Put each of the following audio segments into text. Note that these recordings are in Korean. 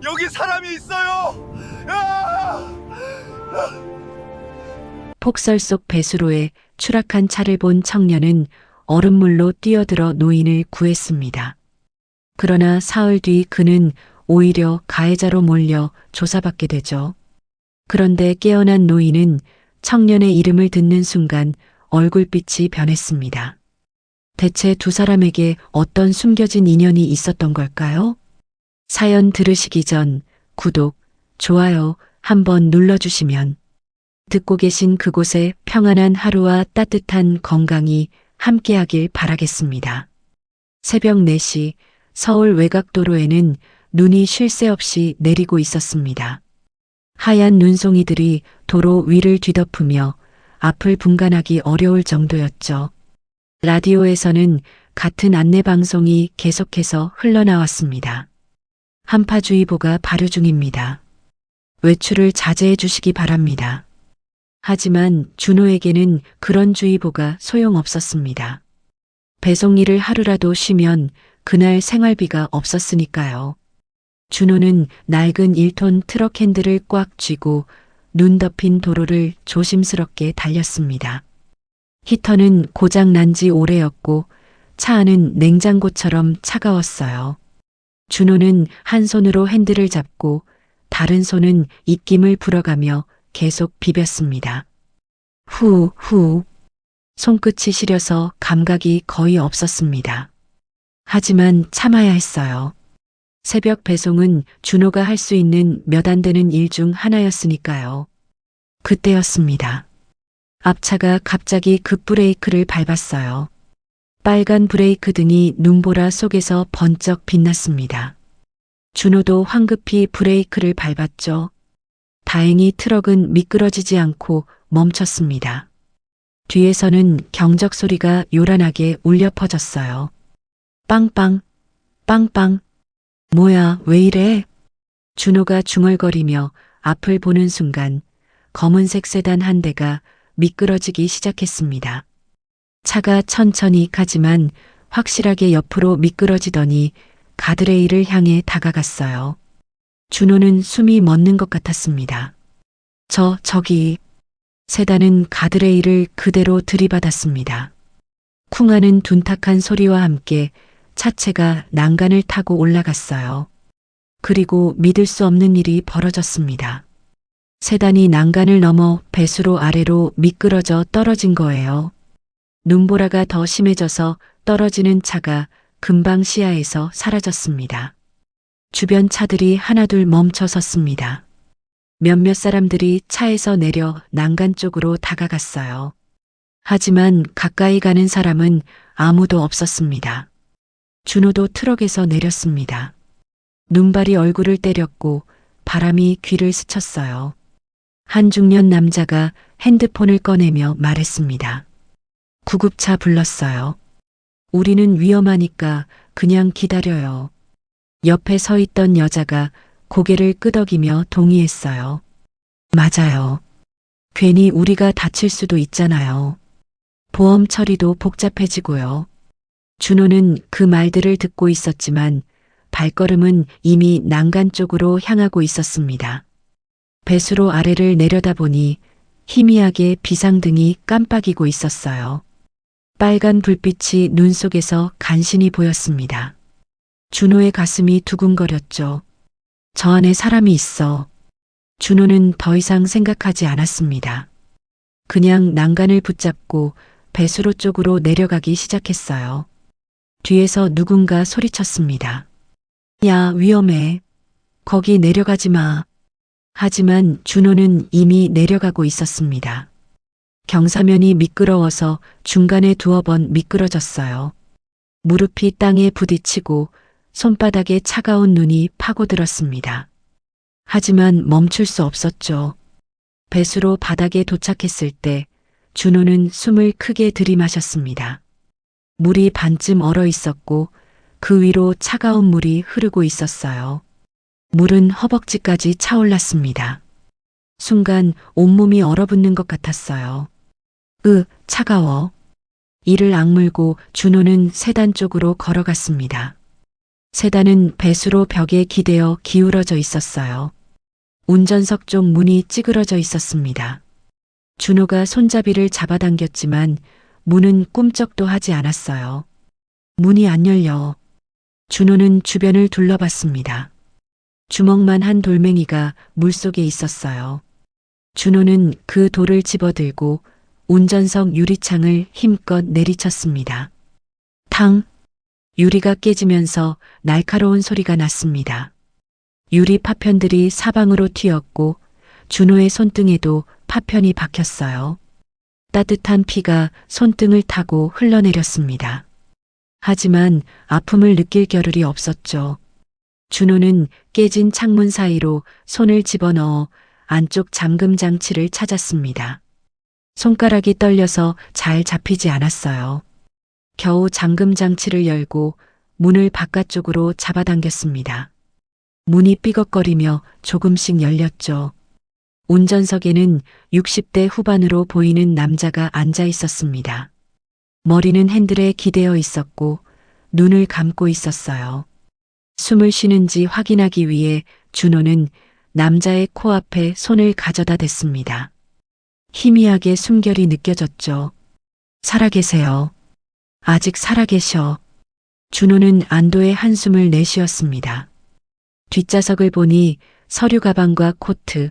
여기 사람이 있어요. 야! 폭설 속 배수로에 추락한 차를 본 청년은 얼음물로 뛰어들어 노인을 구했습니다. 그러나 사흘 뒤 그는 오히려 가해자로 몰려 조사받게 되죠. 그런데 깨어난 노인은 청년의 이름을 듣는 순간 얼굴빛이 변했습니다. 대체 두 사람에게 어떤 숨겨진 인연이 있었던 걸까요? 사연 들으시기 전 구독, 좋아요 한번 눌러주시면 듣고 계신 그곳에 평안한 하루와 따뜻한 건강이 함께하길 바라겠습니다. 새벽 4시 서울 외곽도로에는 눈이 쉴 새 없이 내리고 있었습니다. 하얀 눈송이들이 도로 위를 뒤덮으며 앞을 분간하기 어려울 정도였죠. 라디오에서는 같은 안내방송이 계속해서 흘러나왔습니다. 한파주의보가 발효 중입니다. 외출을 자제해 주시기 바랍니다. 하지만 준호에게는 그런 주의보가 소용없었습니다. 배송 일을 하루라도 쉬면 그날 생활비가 없었으니까요. 준호는 낡은 1톤 트럭 핸들을 꽉 쥐고 눈 덮인 도로를 조심스럽게 달렸습니다. 히터는 고장 난 지 오래였고 차 안은 냉장고처럼 차가웠어요. 준호는 한 손으로 핸들을 잡고 다른 손은 입김을 불어가며 계속 비볐습니다. 후. 손끝이 시려서 감각이 거의 없었습니다. 하지만 참아야 했어요. 새벽 배송은 준호가 할 수 있는 몇 안 되는 일 중 하나였으니까요. 그때였습니다. 앞차가 갑자기 급브레이크를 밟았어요. 빨간 브레이크 등이 눈보라 속에서 번쩍 빛났습니다. 준호도 황급히 브레이크를 밟았죠. 다행히 트럭은 미끄러지지 않고 멈췄습니다. 뒤에서는 경적 소리가 요란하게 울려 퍼졌어요. 빵빵, 빵빵. 뭐야, 왜 이래? 준호가 중얼거리며 앞을 보는 순간 검은색 세단 한 대가 미끄러지기 시작했습니다. 차가 천천히 가지만 확실하게 옆으로 미끄러지더니 가드레일을 향해 다가갔어요. 준호는 숨이 멎는 것 같았습니다. 저기. 세단은 가드레일을 그대로 들이받았습니다. 쿵하는 둔탁한 소리와 함께 차체가 난간을 타고 올라갔어요. 그리고 믿을 수 없는 일이 벌어졌습니다. 세단이 난간을 넘어 배수로 아래로 미끄러져 떨어진 거예요. 눈보라가 더 심해져서 떨어지는 차가 금방 시야에서 사라졌습니다. 주변 차들이 하나둘 멈춰 섰습니다. 몇몇 사람들이 차에서 내려 난간 쪽으로 다가갔어요. 하지만 가까이 가는 사람은 아무도 없었습니다. 준호도 트럭에서 내렸습니다. 눈발이 얼굴을 때렸고 바람이 귀를 스쳤어요. 한 중년 남자가 핸드폰을 꺼내며 말했습니다. 구급차 불렀어요. 우리는 위험하니까 그냥 기다려요. 옆에 서 있던 여자가 고개를 끄덕이며 동의했어요. 맞아요. 괜히 우리가 다칠 수도 있잖아요. 보험 처리도 복잡해지고요. 준호는 그 말들을 듣고 있었지만 발걸음은 이미 난간 쪽으로 향하고 있었습니다. 배수로 아래를 내려다보니 희미하게 비상등이 깜빡이고 있었어요. 빨간 불빛이 눈 속에서 간신히 보였습니다. 준호의 가슴이 두근거렸죠. 저 안에 사람이 있어. 준호는 더 이상 생각하지 않았습니다. 그냥 난간을 붙잡고 배수로 쪽으로 내려가기 시작했어요. 뒤에서 누군가 소리쳤습니다. 야, 위험해. 거기 내려가지 마. 하지만 준호는 이미 내려가고 있었습니다. 경사면이 미끄러워서 중간에 두어 번 미끄러졌어요. 무릎이 땅에 부딪히고 손바닥에 차가운 눈이 파고들었습니다. 하지만 멈출 수 없었죠. 배수로 바닥에 도착했을 때 준호는 숨을 크게 들이마셨습니다. 물이 반쯤 얼어 있었고 그 위로 차가운 물이 흐르고 있었어요. 물은 허벅지까지 차올랐습니다. 순간 온몸이 얼어붙는 것 같았어요. 차가워. 이를 악물고 준호는 세단 쪽으로 걸어갔습니다. 세단은 배수로 벽에 기대어 기울어져 있었어요. 운전석 쪽 문이 찌그러져 있었습니다. 준호가 손잡이를 잡아당겼지만 문은 꿈쩍도 하지 않았어요. 문이 안 열려. 준호는 주변을 둘러봤습니다. 주먹만 한 돌멩이가 물속에 있었어요. 준호는 그 돌을 집어들고 운전석 유리창을 힘껏 내리쳤습니다. 탕! 유리가 깨지면서 날카로운 소리가 났습니다. 유리 파편들이 사방으로 튀었고 준호의 손등에도 파편이 박혔어요. 따뜻한 피가 손등을 타고 흘러내렸습니다. 하지만 아픔을 느낄 겨를이 없었죠. 준호는 깨진 창문 사이로 손을 집어넣어 안쪽 잠금 장치를 찾았습니다. 손가락이 떨려서 잘 잡히지 않았어요. 겨우 잠금 장치를 열고 문을 바깥쪽으로 잡아당겼습니다. 문이 삐걱거리며 조금씩 열렸죠. 운전석에는 60대 후반으로 보이는 남자가 앉아 있었습니다. 머리는 핸들에 기대어 있었고 눈을 감고 있었어요. 숨을 쉬는지 확인하기 위해 준호는 남자의 코앞에 손을 가져다 댔습니다. 희미하게 숨결이 느껴졌죠. 살아계세요. 아직 살아계셔. 준호는 안도의 한숨을 내쉬었습니다. 뒷좌석을 보니 서류 가방과 코트,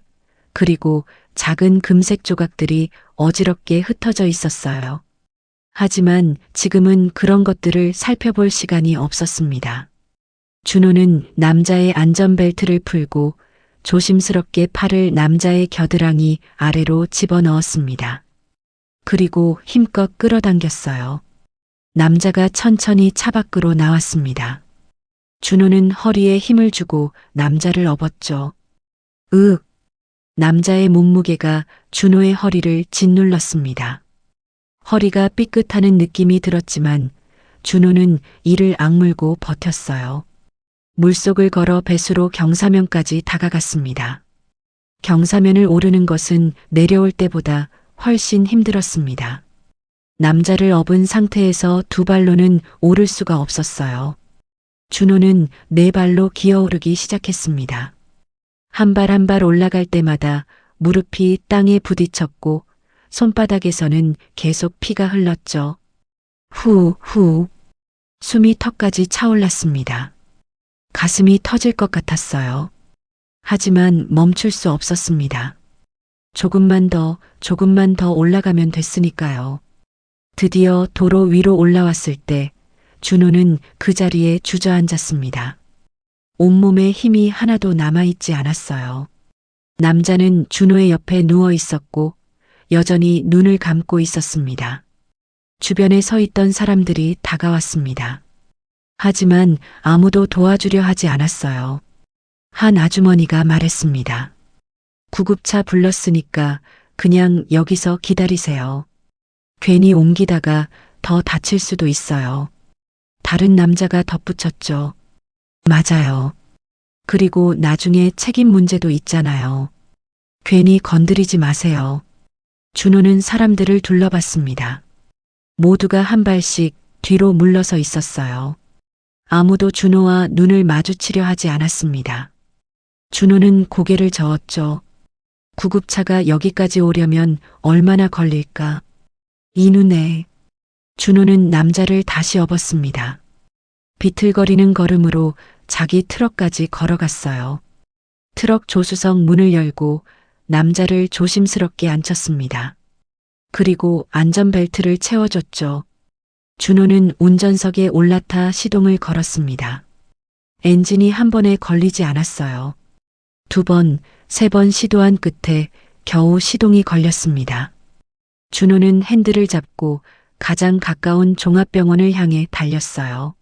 그리고 작은 금색 조각들이 어지럽게 흩어져 있었어요. 하지만 지금은 그런 것들을 살펴볼 시간이 없었습니다. 준호는 남자의 안전벨트를 풀고 조심스럽게 팔을 남자의 겨드랑이 아래로 집어넣었습니다. 그리고 힘껏 끌어당겼어요. 남자가 천천히 차 밖으로 나왔습니다. 준호는 허리에 힘을 주고 남자를 업었죠. 으윽! 남자의 몸무게가 준호의 허리를 짓눌렀습니다. 허리가 삐끗하는 느낌이 들었지만 준호는 이를 악물고 버텼어요. 물속을 걸어 배수로 경사면까지 다가갔습니다. 경사면을 오르는 것은 내려올 때보다 훨씬 힘들었습니다. 남자를 업은 상태에서 두 발로는 오를 수가 없었어요. 준호는 네 발로 기어오르기 시작했습니다. 한 발 한 발 올라갈 때마다 무릎이 땅에 부딪혔고 손바닥에서는 계속 피가 흘렀죠. 후. 숨이 턱까지 차올랐습니다. 가슴이 터질 것 같았어요. 하지만 멈출 수 없었습니다. 조금만 더 올라가면 됐으니까요. 드디어 도로 위로 올라왔을 때 준호는 그 자리에 주저앉았습니다. 온몸에 힘이 하나도 남아있지 않았어요. 남자는 준호의 옆에 누워 있었고 여전히 눈을 감고 있었습니다. 주변에 서 있던 사람들이 다가왔습니다. 하지만 아무도 도와주려 하지 않았어요. 한 아주머니가 말했습니다. 구급차 불렀으니까 그냥 여기서 기다리세요. 괜히 옮기다가 더 다칠 수도 있어요. 다른 남자가 덧붙였죠. 맞아요. 그리고 나중에 책임 문제도 있잖아요. 괜히 건드리지 마세요. 준호는 사람들을 둘러봤습니다. 모두가 한 발씩 뒤로 물러서 있었어요. 아무도 준호와 눈을 마주치려 하지 않았습니다. 준호는 고개를 저었죠. 구급차가 여기까지 오려면 얼마나 걸릴까? 이 눈에. 준호는 남자를 다시 업었습니다. 비틀거리는 걸음으로 자기 트럭까지 걸어갔어요. 트럭 조수석 문을 열고 남자를 조심스럽게 앉혔습니다. 그리고 안전벨트를 채워줬죠. 준호는 운전석에 올라타 시동을 걸었습니다. 엔진이 한 번에 걸리지 않았어요. 두 번, 세 번 시도한 끝에 겨우 시동이 걸렸습니다. 준호는 핸들을 잡고 가장 가까운 종합병원을 향해 달렸어요.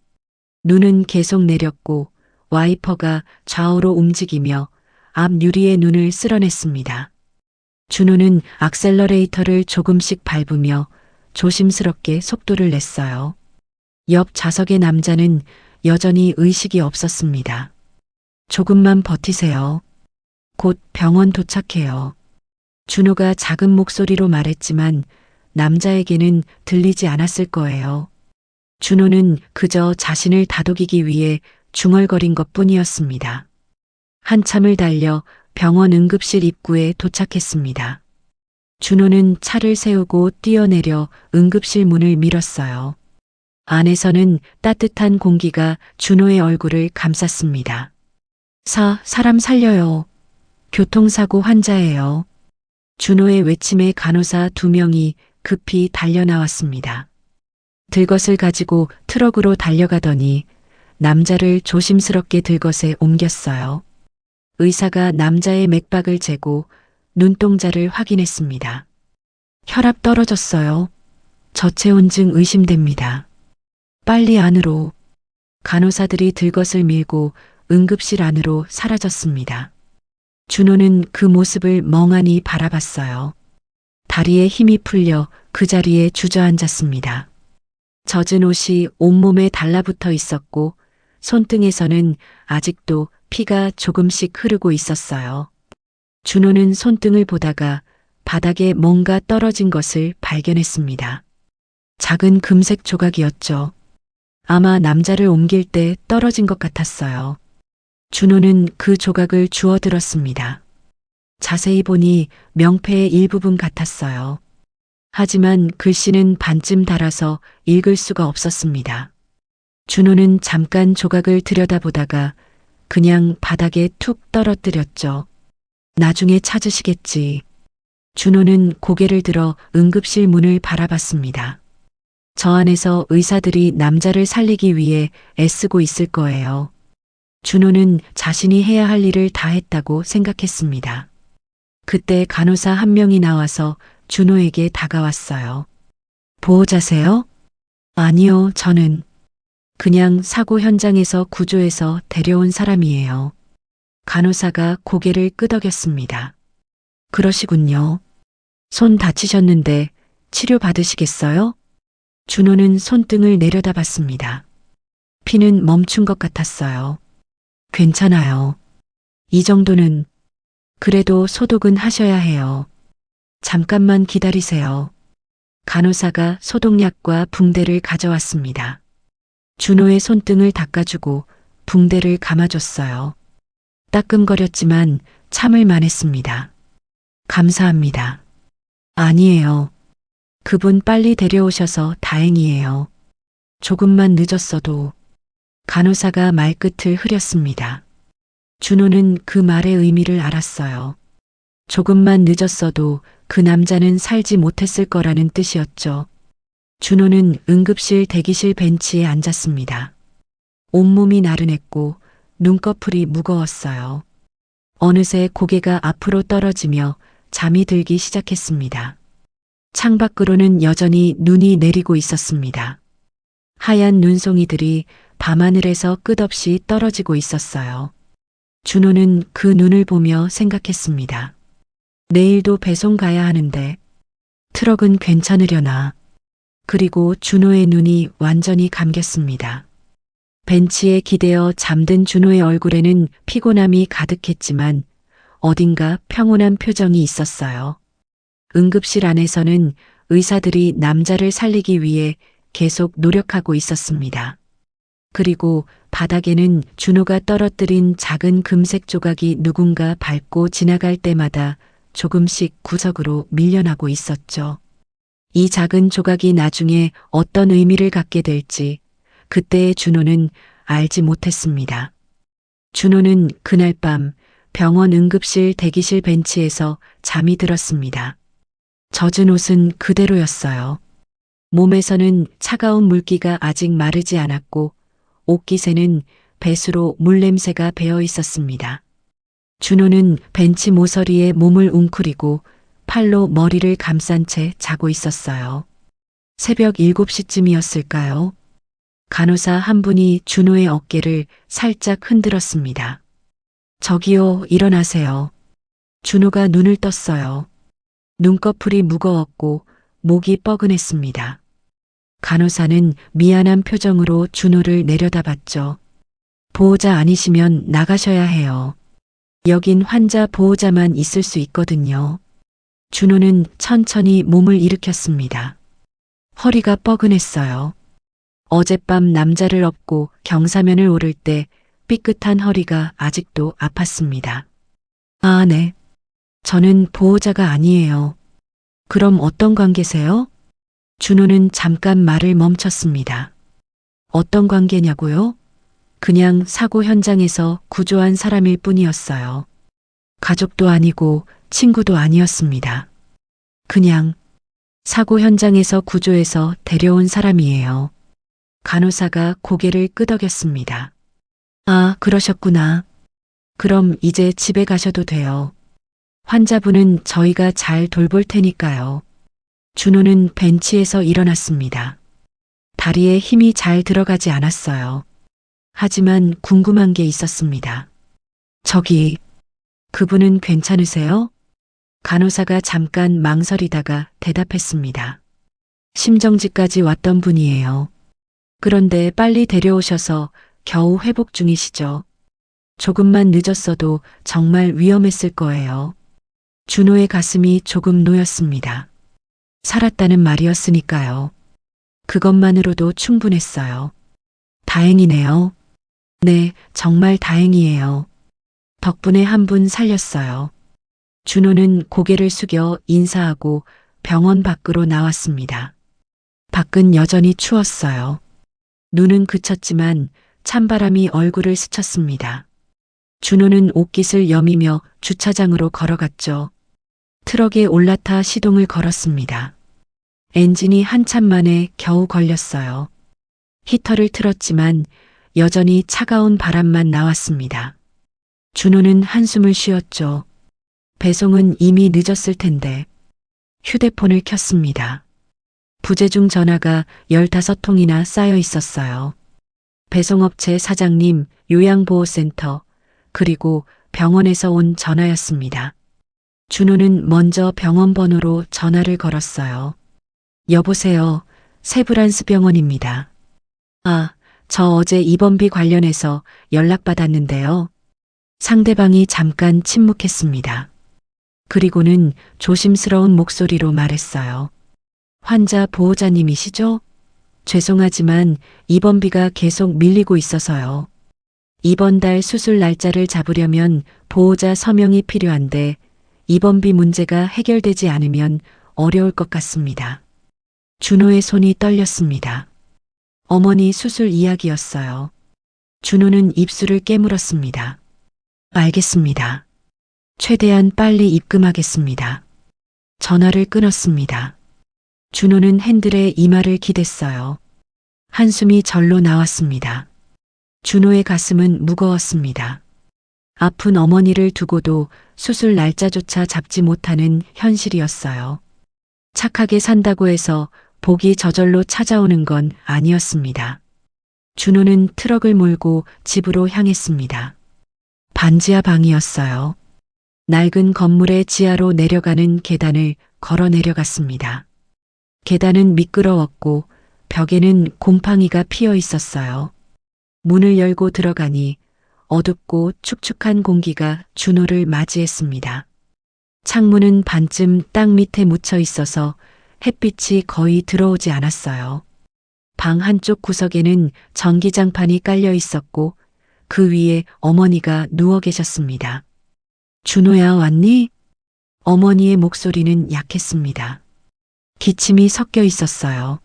눈은 계속 내렸고 와이퍼가 좌우로 움직이며 앞 유리의 눈을 쓸어냈습니다. 준호는 악셀러레이터를 조금씩 밟으며 조심스럽게 속도를 냈어요. 옆 좌석의 남자는 여전히 의식이 없었습니다. 조금만 버티세요. 곧 병원 도착해요. 준호가 작은 목소리로 말했지만 남자에게는 들리지 않았을 거예요. 준호는 그저 자신을 다독이기 위해 중얼거린 것뿐이었습니다. 한참을 달려 병원 응급실 입구에 도착했습니다. 준호는 차를 세우고 뛰어내려 응급실 문을 밀었어요. 안에서는 따뜻한 공기가 준호의 얼굴을 감쌌습니다. 사람 살려요. 교통사고 환자예요. 준호의 외침에 간호사 2명이 급히 달려나왔습니다. 들것을 가지고 트럭으로 달려가더니 남자를 조심스럽게 들것에 옮겼어요. 의사가 남자의 맥박을 재고 눈동자를 확인했습니다. 혈압 떨어졌어요. 저체온증 의심됩니다. 빨리 안으로. 간호사들이 들것을 밀고 응급실 안으로 사라졌습니다. 준호는 그 모습을 멍하니 바라봤어요. 다리에 힘이 풀려 그 자리에 주저앉았습니다. 젖은 옷이 온몸에 달라붙어 있었고 손등에서는 아직도 피가 조금씩 흐르고 있었어요. 준호는 손등을 보다가 바닥에 뭔가 떨어진 것을 발견했습니다. 작은 금색 조각이었죠. 아마 남자를 옮길 때 떨어진 것 같았어요. 준호는 그 조각을 주워들었습니다. 자세히 보니 명패의 일부분 같았어요. 하지만 글씨는 반쯤 닳아서 읽을 수가 없었습니다. 준호는 잠깐 조각을 들여다보다가 그냥 바닥에 툭 떨어뜨렸죠. 나중에 찾으시겠지. 준호는 고개를 들어 응급실 문을 바라봤습니다. 저 안에서 의사들이 남자를 살리기 위해 애쓰고 있을 거예요. 준호는 자신이 해야 할 일을 다 했다고 생각했습니다. 그때 간호사 1명이 나와서 준호에게 다가왔어요. 보호자세요? 아니요, 저는 그냥 사고 현장에서 구조해서 데려온 사람이에요. 간호사가 고개를 끄덕였습니다. 그러시군요. 손 다치셨는데 치료 받으시겠어요? 준호는 손등을 내려다봤습니다. 피는 멈춘 것 같았어요. 괜찮아요. 이 정도는. 그래도 소독은 하셔야 해요. 잠깐만 기다리세요. 간호사가 소독약과 붕대를 가져왔습니다. 준호의 손등을 닦아주고 붕대를 감아줬어요. 따끔거렸지만 참을 만했습니다. 감사합니다. 아니에요. 그분 빨리 데려오셔서 다행이에요. 조금만 늦었어도. 간호사가 말끝을 흐렸습니다. 준호는 그 말의 의미를 알았어요. 조금만 늦었어도 그 남자는 살지 못했을 거라는 뜻이었죠. 준호는 응급실 대기실 벤치에 앉았습니다. 온몸이 나른했고 눈꺼풀이 무거웠어요. 어느새 고개가 앞으로 떨어지며 잠이 들기 시작했습니다. 창밖으로는 여전히 눈이 내리고 있었습니다. 하얀 눈송이들이 밤하늘에서 끝없이 떨어지고 있었어요. 준호는 그 눈을 보며 생각했습니다. 내일도 배송 가야 하는데 트럭은 괜찮으려나. 그리고 준호의 눈이 완전히 감겼습니다. 벤치에 기대어 잠든 준호의 얼굴에는 피곤함이 가득했지만 어딘가 평온한 표정이 있었어요. 응급실 안에서는 의사들이 남자를 살리기 위해 계속 노력하고 있었습니다. 그리고 바닥에는 준호가 떨어뜨린 작은 금색 조각이 누군가 밟고 지나갈 때마다 조금씩 구석으로 밀려나고 있었죠. 이 작은 조각이 나중에 어떤 의미를 갖게 될지 그때의 준호는 알지 못했습니다. 준호는 그날 밤 병원 응급실 대기실 벤치에서 잠이 들었습니다. 젖은 옷은 그대로였어요. 몸에서는 차가운 물기가 아직 마르지 않았고 옷깃에는 배수로 물냄새가 배어 있었습니다. 준호는 벤치 모서리에 몸을 웅크리고 팔로 머리를 감싼 채 자고 있었어요. 새벽 7시쯤이었을까요? 간호사 한 분이 준호의 어깨를 살짝 흔들었습니다. 저기요, 일어나세요. 준호가 눈을 떴어요. 눈꺼풀이 무거웠고 목이 뻐근했습니다. 간호사는 미안한 표정으로 준호를 내려다봤죠. 보호자 아니시면 나가셔야 해요. 여긴 환자 보호자만 있을 수 있거든요. 준호는 천천히 몸을 일으켰습니다. 허리가 뻐근했어요. 어젯밤 남자를 업고 경사면을 오를 때 삐끗한 허리가 아직도 아팠습니다. 아, 네. 저는 보호자가 아니에요. 그럼 어떤 관계세요? 준호는 잠깐 말을 멈췄습니다. 어떤 관계냐고요? 그냥 사고 현장에서 구조한 사람일 뿐이었어요. 가족도 아니고 친구도 아니었습니다. 그냥 사고 현장에서 구조해서 데려온 사람이에요. 간호사가 고개를 끄덕였습니다. 아, 그러셨구나. 그럼 이제 집에 가셔도 돼요. 환자분은 저희가 잘 돌볼 테니까요. 준호는 벤치에서 일어났습니다. 다리에 힘이 잘 들어가지 않았어요. 하지만 궁금한 게 있었습니다. 저기, 그분은 괜찮으세요? 간호사가 잠깐 망설이다가 대답했습니다. 심정지까지 왔던 분이에요. 그런데 빨리 데려오셔서 겨우 회복 중이시죠. 조금만 늦었어도 정말 위험했을 거예요. 준호의 가슴이 조금 놓였습니다. 살았다는 말이었으니까요. 그것만으로도 충분했어요. 다행이네요. 네, 정말 다행이에요. 덕분에 한 분 살렸어요. 준호는 고개를 숙여 인사하고 병원 밖으로 나왔습니다. 밖은 여전히 추웠어요. 눈은 그쳤지만 찬바람이 얼굴을 스쳤습니다. 준호는 옷깃을 여미며 주차장으로 걸어갔죠. 트럭에 올라타 시동을 걸었습니다. 엔진이 한참 만에 겨우 걸렸어요. 히터를 틀었지만 여전히 차가운 바람만 나왔습니다. 준호는 한숨을 쉬었죠. 배송은 이미 늦었을 텐데. 휴대폰을 켰습니다. 부재중 전화가 15통이나 쌓여 있었어요. 배송업체 사장님, 요양보호센터, 그리고 병원에서 온 전화였습니다. 준호는 먼저 병원 번호로 전화를 걸었어요. 여보세요. 세브란스 병원입니다. 아, 저 어제 입원비 관련해서 연락받았는데요. 상대방이 잠깐 침묵했습니다. 그리고는 조심스러운 목소리로 말했어요. 환자 보호자님이시죠? 죄송하지만 입원비가 계속 밀리고 있어서요. 이번 달 수술 날짜를 잡으려면 보호자 서명이 필요한데 입원비 문제가 해결되지 않으면 어려울 것 같습니다. 준호의 손이 떨렸습니다. 어머니 수술 이야기였어요. 준호는 입술을 깨물었습니다. 알겠습니다. 최대한 빨리 입금하겠습니다. 전화를 끊었습니다. 준호는 핸들에 이마를 기댔어요. 한숨이 절로 나왔습니다. 준호의 가슴은 무거웠습니다. 아픈 어머니를 두고도 수술 날짜조차 잡지 못하는 현실이었어요. 착하게 산다고 해서 복이 저절로 찾아오는 건 아니었습니다. 준호는 트럭을 몰고 집으로 향했습니다. 반지하 방이었어요. 낡은 건물의 지하로 내려가는 계단을 걸어 내려갔습니다. 계단은 미끄러웠고 벽에는 곰팡이가 피어 있었어요. 문을 열고 들어가니 어둡고 축축한 공기가 준호를 맞이했습니다. 창문은 반쯤 땅 밑에 묻혀 있어서 햇빛이 거의 들어오지 않았어요. 방 한쪽 구석에는 전기장판이 깔려 있었고 그 위에 어머니가 누워 계셨습니다. 준호야, 왔니? 어머니의 목소리는 약했습니다. 기침이 섞여 있었어요.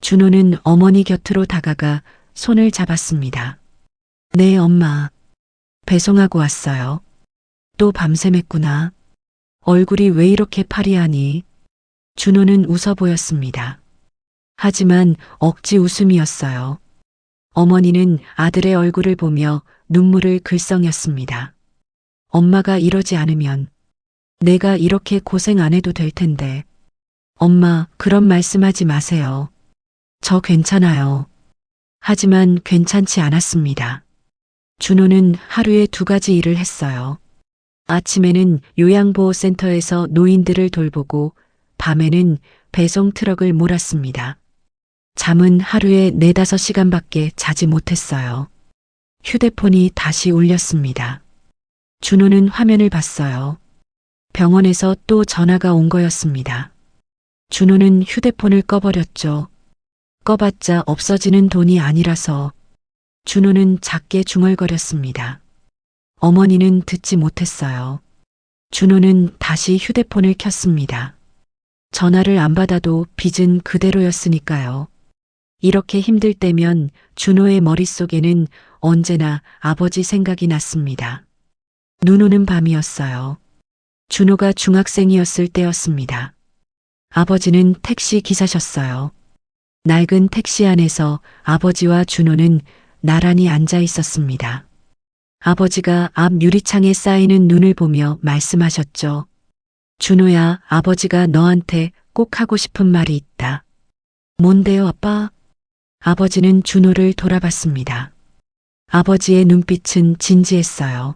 준호는 어머니 곁으로 다가가 손을 잡았습니다. 네, 엄마. 배송하고 왔어요. 또 밤샘했구나. 얼굴이 왜 이렇게 파리하니? 준호는 웃어 보였습니다. 하지만 억지 웃음이었어요. 어머니는 아들의 얼굴을 보며 눈물을 글썽였습니다. 엄마가 이러지 않으면 내가 이렇게 고생 안 해도 될 텐데. 엄마, 그런 말씀하지 마세요. 저 괜찮아요. 하지만 괜찮지 않았습니다. 준호는 하루에 2가지 일을 했어요. 아침에는 요양보호센터에서 노인들을 돌보고 밤에는 배송 트럭을 몰았습니다. 잠은 하루에 4-5시간밖에 자지 못했어요. 휴대폰이 다시 울렸습니다. 준호는 화면을 봤어요. 병원에서 또 전화가 온 거였습니다. 준호는 휴대폰을 꺼버렸죠. 꺼봤자 없어지는 돈이 아니라서. 준호는 작게 중얼거렸습니다. 어머니는 듣지 못했어요. 준호는 다시 휴대폰을 켰습니다. 전화를 안 받아도 빚은 그대로였으니까요. 이렇게 힘들 때면 준호의 머릿속에는 언제나 아버지 생각이 났습니다. 눈 오는 밤이었어요. 준호가 중학생이었을 때였습니다. 아버지는 택시 기사셨어요. 낡은 택시 안에서 아버지와 준호는 나란히 앉아 있었습니다. 아버지가 앞 유리창에 쌓이는 눈을 보며 말씀하셨죠. 준호야, 아버지가 너한테 꼭 하고 싶은 말이 있다. 뭔데요, 아빠? 아버지는 준호를 돌아봤습니다. 아버지의 눈빛은 진지했어요.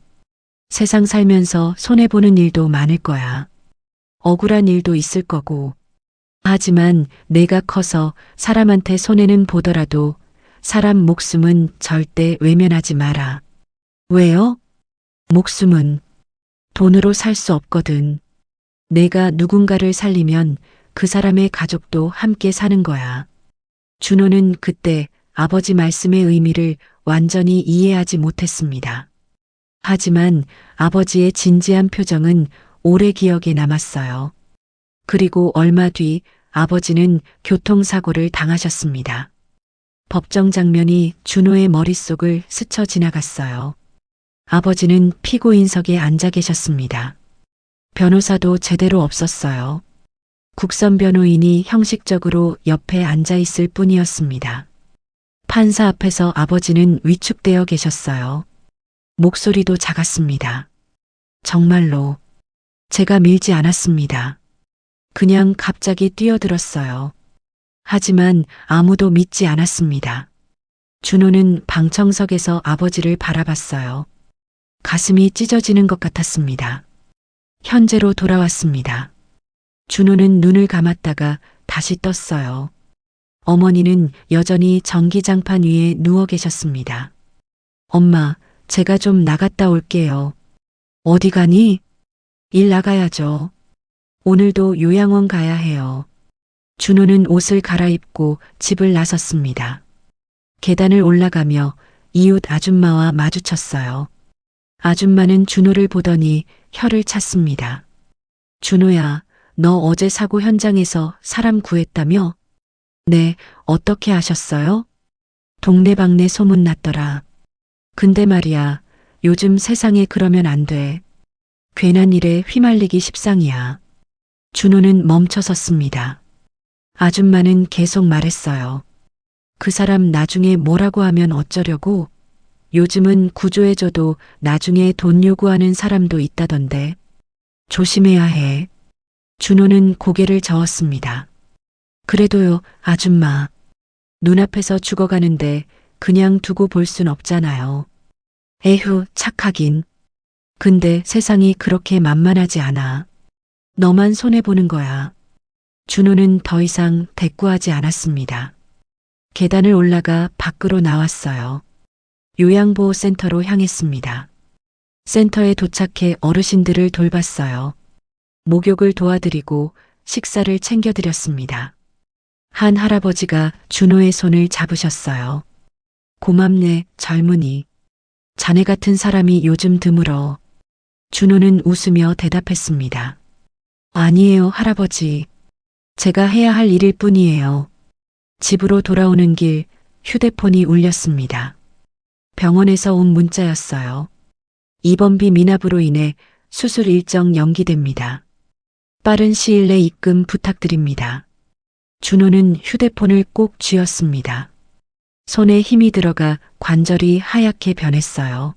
세상 살면서 손해보는 일도 많을 거야. 억울한 일도 있을 거고. 하지만 내가 커서 사람한테 손해는 보더라도 사람 목숨은 절대 외면하지 마라. 왜요? 목숨은 돈으로 살 수 없거든. 내가 누군가를 살리면 그 사람의 가족도 함께 사는 거야. 준호는 그때 아버지 말씀의 의미를 완전히 이해하지 못했습니다. 하지만 아버지의 진지한 표정은 오래 기억에 남았어요. 그리고 얼마 뒤 아버지는 교통사고를 당하셨습니다. 법정 장면이 준호의 머릿속을 스쳐 지나갔어요. 아버지는 피고인석에 앉아 계셨습니다. 변호사도 제대로 없었어요. 국선 변호인이 형식적으로 옆에 앉아 있을 뿐이었습니다. 판사 앞에서 아버지는 위축되어 계셨어요. 목소리도 작았습니다. 정말로 제가 밀지 않았습니다. 그냥 갑자기 뛰어들었어요. 하지만 아무도 믿지 않았습니다. 준호는 방청석에서 아버지를 바라봤어요. 가슴이 찢어지는 것 같았습니다. 현재로 돌아왔습니다. 준호는 눈을 감았다가 다시 떴어요. 어머니는 여전히 전기장판 위에 누워 계셨습니다. 엄마, 제가 좀 나갔다 올게요. 어디 가니? 일 나가야죠. 오늘도 요양원 가야 해요. 준호는 옷을 갈아입고 집을 나섰습니다. 계단을 올라가며 이웃 아줌마와 마주쳤어요. 아줌마는 준호를 보더니 혀를 찼습니다. 준호야, 너 어제 사고 현장에서 사람 구했다며? 네, 어떻게 아셨어요? 동네방네 소문났더라. 근데 말이야, 요즘 세상에 그러면 안 돼. 괜한 일에 휘말리기 십상이야. 준호는 멈춰섰습니다. 아줌마는 계속 말했어요. 그 사람 나중에 뭐라고 하면 어쩌려고? 요즘은 구조해줘도 나중에 돈 요구하는 사람도 있다던데. 조심해야 해. 준호는 고개를 저었습니다. 그래도요, 아줌마. 눈앞에서 죽어가는데 그냥 두고 볼 순 없잖아요. 에휴, 착하긴. 근데 세상이 그렇게 만만하지 않아. 너만 손해보는 거야. 준호는 더 이상 대꾸하지 않았습니다. 계단을 올라가 밖으로 나왔어요. 요양보호센터로 향했습니다. 센터에 도착해 어르신들을 돌봤어요. 목욕을 도와드리고 식사를 챙겨드렸습니다. 한 할아버지가 준호의 손을 잡으셨어요. 고맙네, 젊은이. 자네 같은 사람이 요즘 드물어. 준호는 웃으며 대답했습니다. 아니에요, 할아버지. 제가 해야 할 일일 뿐이에요. 집으로 돌아오는 길 휴대폰이 울렸습니다. 병원에서 온 문자였어요. 입원비 미납으로 인해 수술 일정 연기됩니다. 빠른 시일 내 입금 부탁드립니다. 준호는 휴대폰을 꼭 쥐었습니다. 손에 힘이 들어가 관절이 하얗게 변했어요.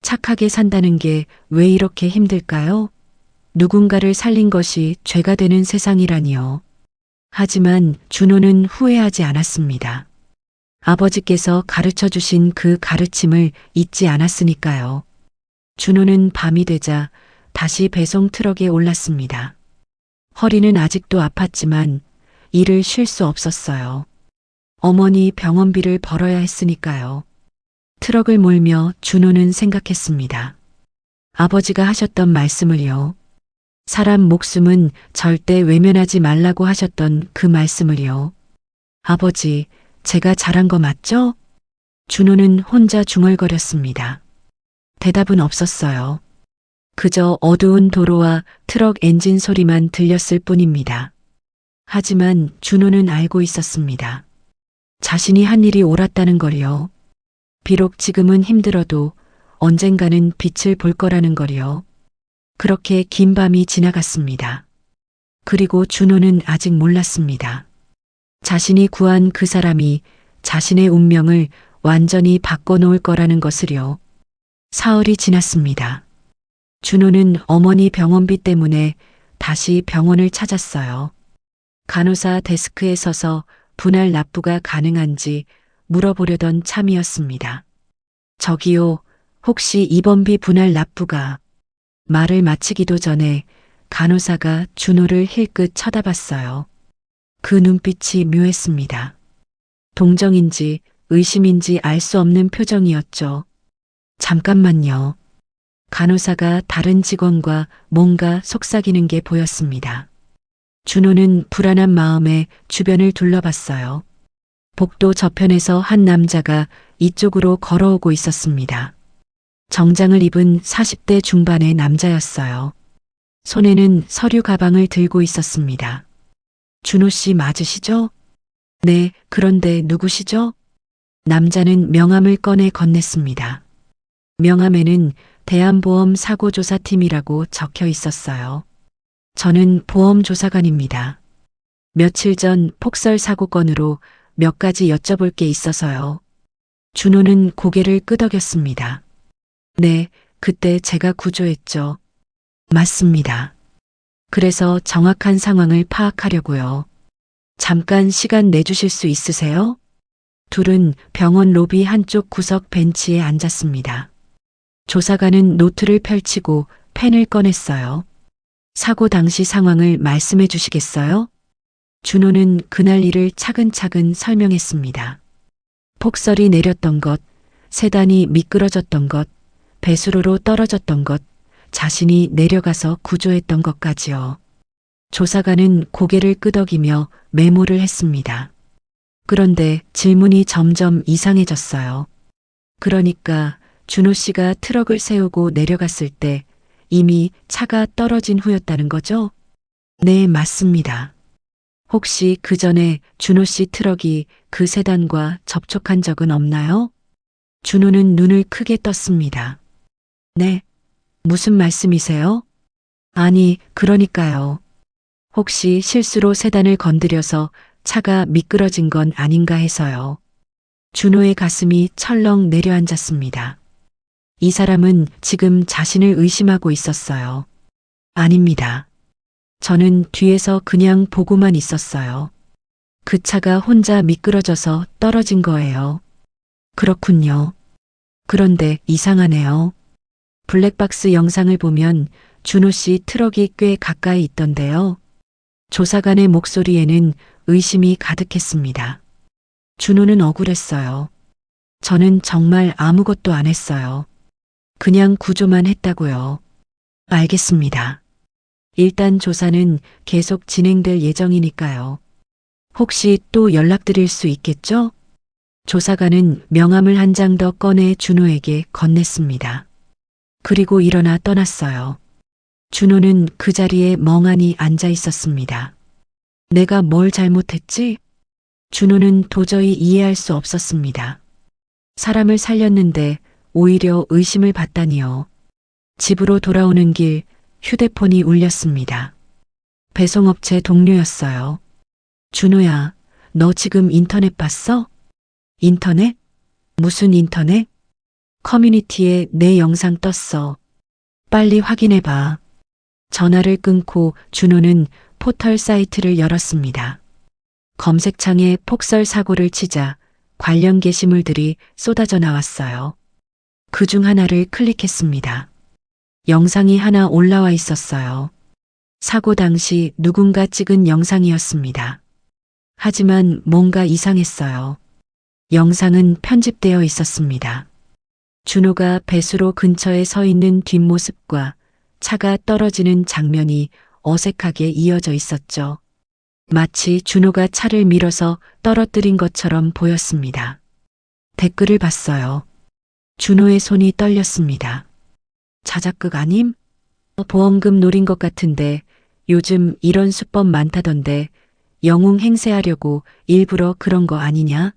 착하게 산다는 게 왜 이렇게 힘들까요? 누군가를 살린 것이 죄가 되는 세상이라니요. 하지만 준호는 후회하지 않았습니다. 아버지께서 가르쳐 주신 그 가르침을 잊지 않았으니까요. 준호는 밤이 되자 다시 배송 트럭에 올랐습니다. 허리는 아직도 아팠지만 일을 쉴 수 없었어요. 어머니 병원비를 벌어야 했으니까요. 트럭을 몰며 준호는 생각했습니다. 아버지가 하셨던 말씀을요. 사람 목숨은 절대 외면하지 말라고 하셨던 그 말씀을요. 아버지, 제가 잘한 거 맞죠? 준호는 혼자 중얼거렸습니다. 대답은 없었어요. 그저 어두운 도로와 트럭 엔진 소리만 들렸을 뿐입니다. 하지만 준호는 알고 있었습니다. 자신이 한 일이 옳았다는 걸요. 비록 지금은 힘들어도 언젠가는 빛을 볼 거라는 걸요. 그렇게 긴 밤이 지나갔습니다. 그리고 준호는 아직 몰랐습니다. 자신이 구한 그 사람이 자신의 운명을 완전히 바꿔놓을 거라는 것을요. 사흘이 지났습니다. 준호는 어머니 병원비 때문에 다시 병원을 찾았어요. 간호사 데스크에 서서 분할 납부가 가능한지 물어보려던 참이었습니다. 저기요, 혹시 입원비 분할 납부가... 말을 마치기도 전에 간호사가 준호를 힐끗 쳐다봤어요. 그 눈빛이 묘했습니다. 동정인지 의심인지 알 수 없는 표정이었죠. 잠깐만요. 간호사가 다른 직원과 뭔가 속삭이는 게 보였습니다. 준호는 불안한 마음에 주변을 둘러봤어요. 복도 저편에서 한 남자가 이쪽으로 걸어오고 있었습니다. 정장을 입은 40대 중반의 남자였어요. 손에는 서류 가방을 들고 있었습니다. 준호 씨 맞으시죠? 네, 그런데 누구시죠? 남자는 명함을 꺼내 건넸습니다. 명함에는 대한보험 사고조사팀이라고 적혀 있었어요. 저는 보험조사관입니다. 며칠 전 폭설 사고 건으로 몇 가지 여쭤볼 게 있어서요. 준호는 고개를 끄덕였습니다. 네, 그때 제가 구조했죠. 맞습니다. 그래서 정확한 상황을 파악하려고요. 잠깐 시간 내주실 수 있으세요? 둘은 병원 로비 한쪽 구석 벤치에 앉았습니다. 조사관은 노트를 펼치고 펜을 꺼냈어요. 사고 당시 상황을 말씀해 주시겠어요? 준호는 그날 일을 차근차근 설명했습니다. 폭설이 내렸던 것, 세단이 미끄러졌던 것, 배수로로 떨어졌던 것, 자신이 내려가서 구조했던 것까지요. 조사관은 고개를 끄덕이며 메모를 했습니다. 그런데 질문이 점점 이상해졌어요. 그러니까 준호 씨가 트럭을 세우고 내려갔을 때 이미 차가 떨어진 후였다는 거죠? 네, 맞습니다. 혹시 그 전에 준호 씨 트럭이 그 세단과 접촉한 적은 없나요? 준호는 눈을 크게 떴습니다. 네, 무슨 말씀이세요? 아니, 그러니까요. 혹시 실수로 세단을 건드려서 차가 미끄러진 건 아닌가 해서요. 준호의 가슴이 철렁 내려앉았습니다. 이 사람은 지금 자신을 의심하고 있었어요. 아닙니다. 저는 뒤에서 그냥 보고만 있었어요. 그 차가 혼자 미끄러져서 떨어진 거예요. 그렇군요. 그런데 이상하네요. 블랙박스 영상을 보면 준호 씨 트럭이 꽤 가까이 있던데요. 조사관의 목소리에는 의심이 가득했습니다. 준호는 억울했어요. 저는 정말 아무것도 안 했어요. 그냥 구조만 했다고요. 알겠습니다. 일단 조사는 계속 진행될 예정이니까요. 혹시 또 연락드릴 수 있겠죠? 조사관은 명함을 한 장 더 꺼내 준호에게 건넸습니다. 그리고 일어나 떠났어요. 준호는 그 자리에 멍하니 앉아 있었습니다. 내가 뭘 잘못했지? 준호는 도저히 이해할 수 없었습니다. 사람을 살렸는데 오히려 의심을 받다니요. 집으로 돌아오는 길 휴대폰이 울렸습니다. 배송업체 동료였어요. 준호야, 너 지금 인터넷 봤어? 인터넷? 무슨 인터넷? 커뮤니티에 내 영상 떴어. 빨리 확인해봐. 전화를 끊고 준호는 포털 사이트를 열었습니다. 검색창에 폭설 사고를 치자 관련 게시물들이 쏟아져 나왔어요. 그중 하나를 클릭했습니다. 영상이 하나 올라와 있었어요. 사고 당시 누군가 찍은 영상이었습니다. 하지만 뭔가 이상했어요. 영상은 편집되어 있었습니다. 준호가 배수로 근처에 서 있는 뒷모습과 차가 떨어지는 장면이 어색하게 이어져 있었죠. 마치 준호가 차를 밀어서 떨어뜨린 것처럼 보였습니다. 댓글을 봤어요. 준호의 손이 떨렸습니다. 자작극 아님? 보험금 노린 것 같은데 요즘 이런 수법 많다던데 영웅 행세하려고 일부러 그런 거 아니냐?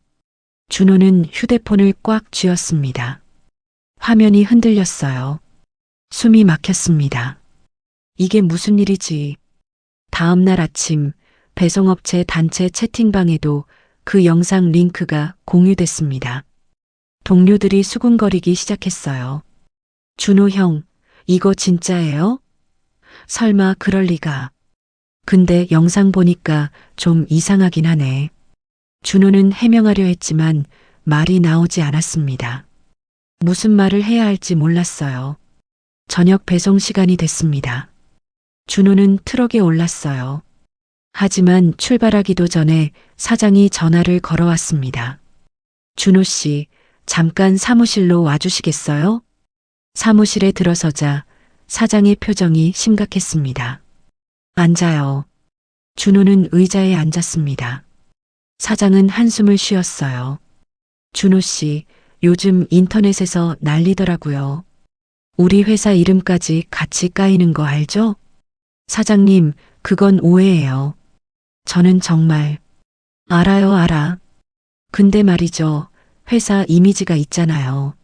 준호는 휴대폰을 꽉 쥐었습니다. 화면이 흔들렸어요. 숨이 막혔습니다. 이게 무슨 일이지? 다음 날 아침 배송업체 단체 채팅방에도 그 영상 링크가 공유됐습니다. 동료들이 수군거리기 시작했어요. 준호 형, 이거 진짜예요? 설마 그럴 리가. 근데 영상 보니까 좀 이상하긴 하네. 준호는 해명하려 했지만 말이 나오지 않았습니다. 무슨 말을 해야 할지 몰랐어요. 저녁 배송 시간이 됐습니다. 준호는 트럭에 올랐어요. 하지만 출발하기도 전에 사장이 전화를 걸어왔습니다. 준호 씨, 잠깐 사무실로 와주시겠어요? 사무실에 들어서자 사장의 표정이 심각했습니다. 앉아요. 준호는 의자에 앉았습니다. 사장은 한숨을 쉬었어요. 준호 씨, 요즘 인터넷에서 난리더라고요. 우리 회사 이름까지 같이 까이는 거 알죠? 사장님, 그건 오해예요. 저는 정말 알아. 근데 말이죠. 회사 이미지가 있잖아요.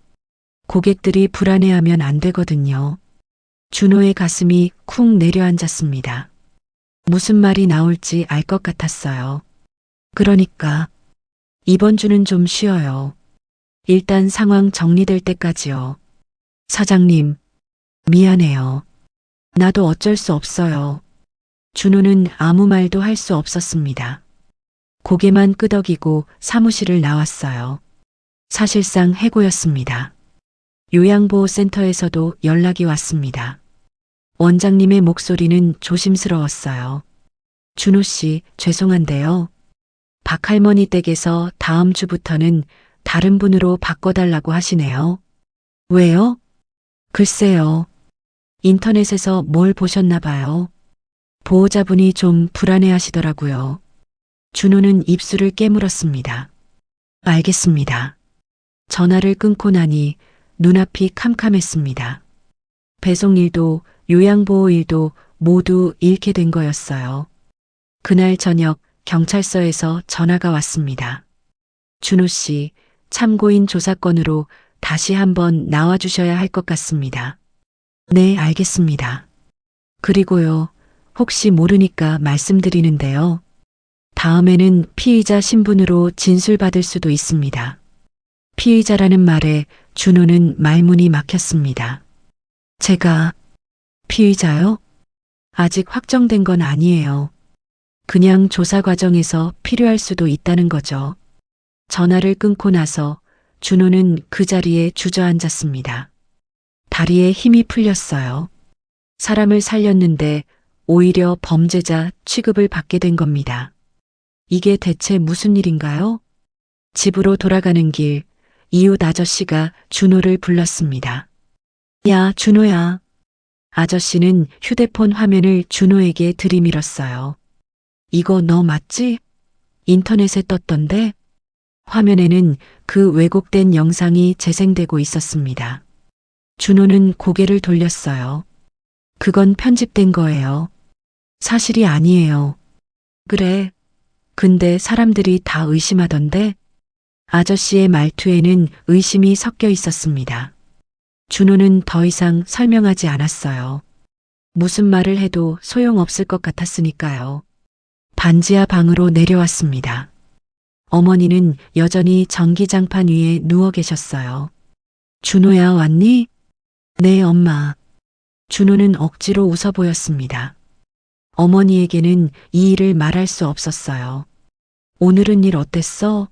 고객들이 불안해하면 안 되거든요. 준호의 가슴이 쿵 내려앉았습니다. 무슨 말이 나올지 알 것 같았어요. 그러니까 이번 주는 좀 쉬어요. 일단 상황 정리될 때까지요. 사장님, 미안해요. 나도 어쩔 수 없어요. 준호는 아무 말도 할 수 없었습니다. 고개만 끄덕이고 사무실을 나왔어요. 사실상 해고였습니다. 요양보호센터에서도 연락이 왔습니다. 원장님의 목소리는 조심스러웠어요. 준호 씨, 죄송한데요. 박할머니 댁에서 다음 주부터는 다른 분으로 바꿔달라고 하시네요. 왜요? 글쎄요. 인터넷에서 뭘 보셨나 봐요. 보호자분이 좀 불안해하시더라고요. 준호는 입술을 깨물었습니다. 알겠습니다. 전화를 끊고 나니 눈앞이 캄캄했습니다. 배송일도 요양보호일도 모두 잃게 된 거였어요. 그날 저녁 경찰서에서 전화가 왔습니다. 준호 씨, 참고인 조사건으로 다시 한번 나와주셔야 할 것 같습니다. 네, 알겠습니다. 그리고요, 혹시 모르니까 말씀드리는데요. 다음에는 피의자 신분으로 진술받을 수도 있습니다. 피의자라는 말에 준호는 말문이 막혔습니다. 제가 피의자요? 아직 확정된 건 아니에요. 그냥 조사 과정에서 필요할 수도 있다는 거죠. 전화를 끊고 나서 준호는 그 자리에 주저앉았습니다. 다리에 힘이 풀렸어요. 사람을 살렸는데 오히려 범죄자 취급을 받게 된 겁니다. 이게 대체 무슨 일인가요? 집으로 돌아가는 길, 이웃 아저씨가 준호를 불렀습니다. 야, 준호야. 아저씨는 휴대폰 화면을 준호에게 들이밀었어요. 이거 너 맞지? 인터넷에 떴던데? 화면에는 그 왜곡된 영상이 재생되고 있었습니다. 준호는 고개를 돌렸어요. 그건 편집된 거예요. 사실이 아니에요. 그래. 근데 사람들이 다 의심하던데? 아저씨의 말투에는 의심이 섞여 있었습니다. 준호는 더 이상 설명하지 않았어요. 무슨 말을 해도 소용없을 것 같았으니까요. 반지하 방으로 내려왔습니다. 어머니는 여전히 전기장판 위에 누워 계셨어요. 준호야, 왔니? 네, 엄마. 준호는 억지로 웃어 보였습니다. 어머니에게는 이 일을 말할 수 없었어요. 오늘은 일 어땠어?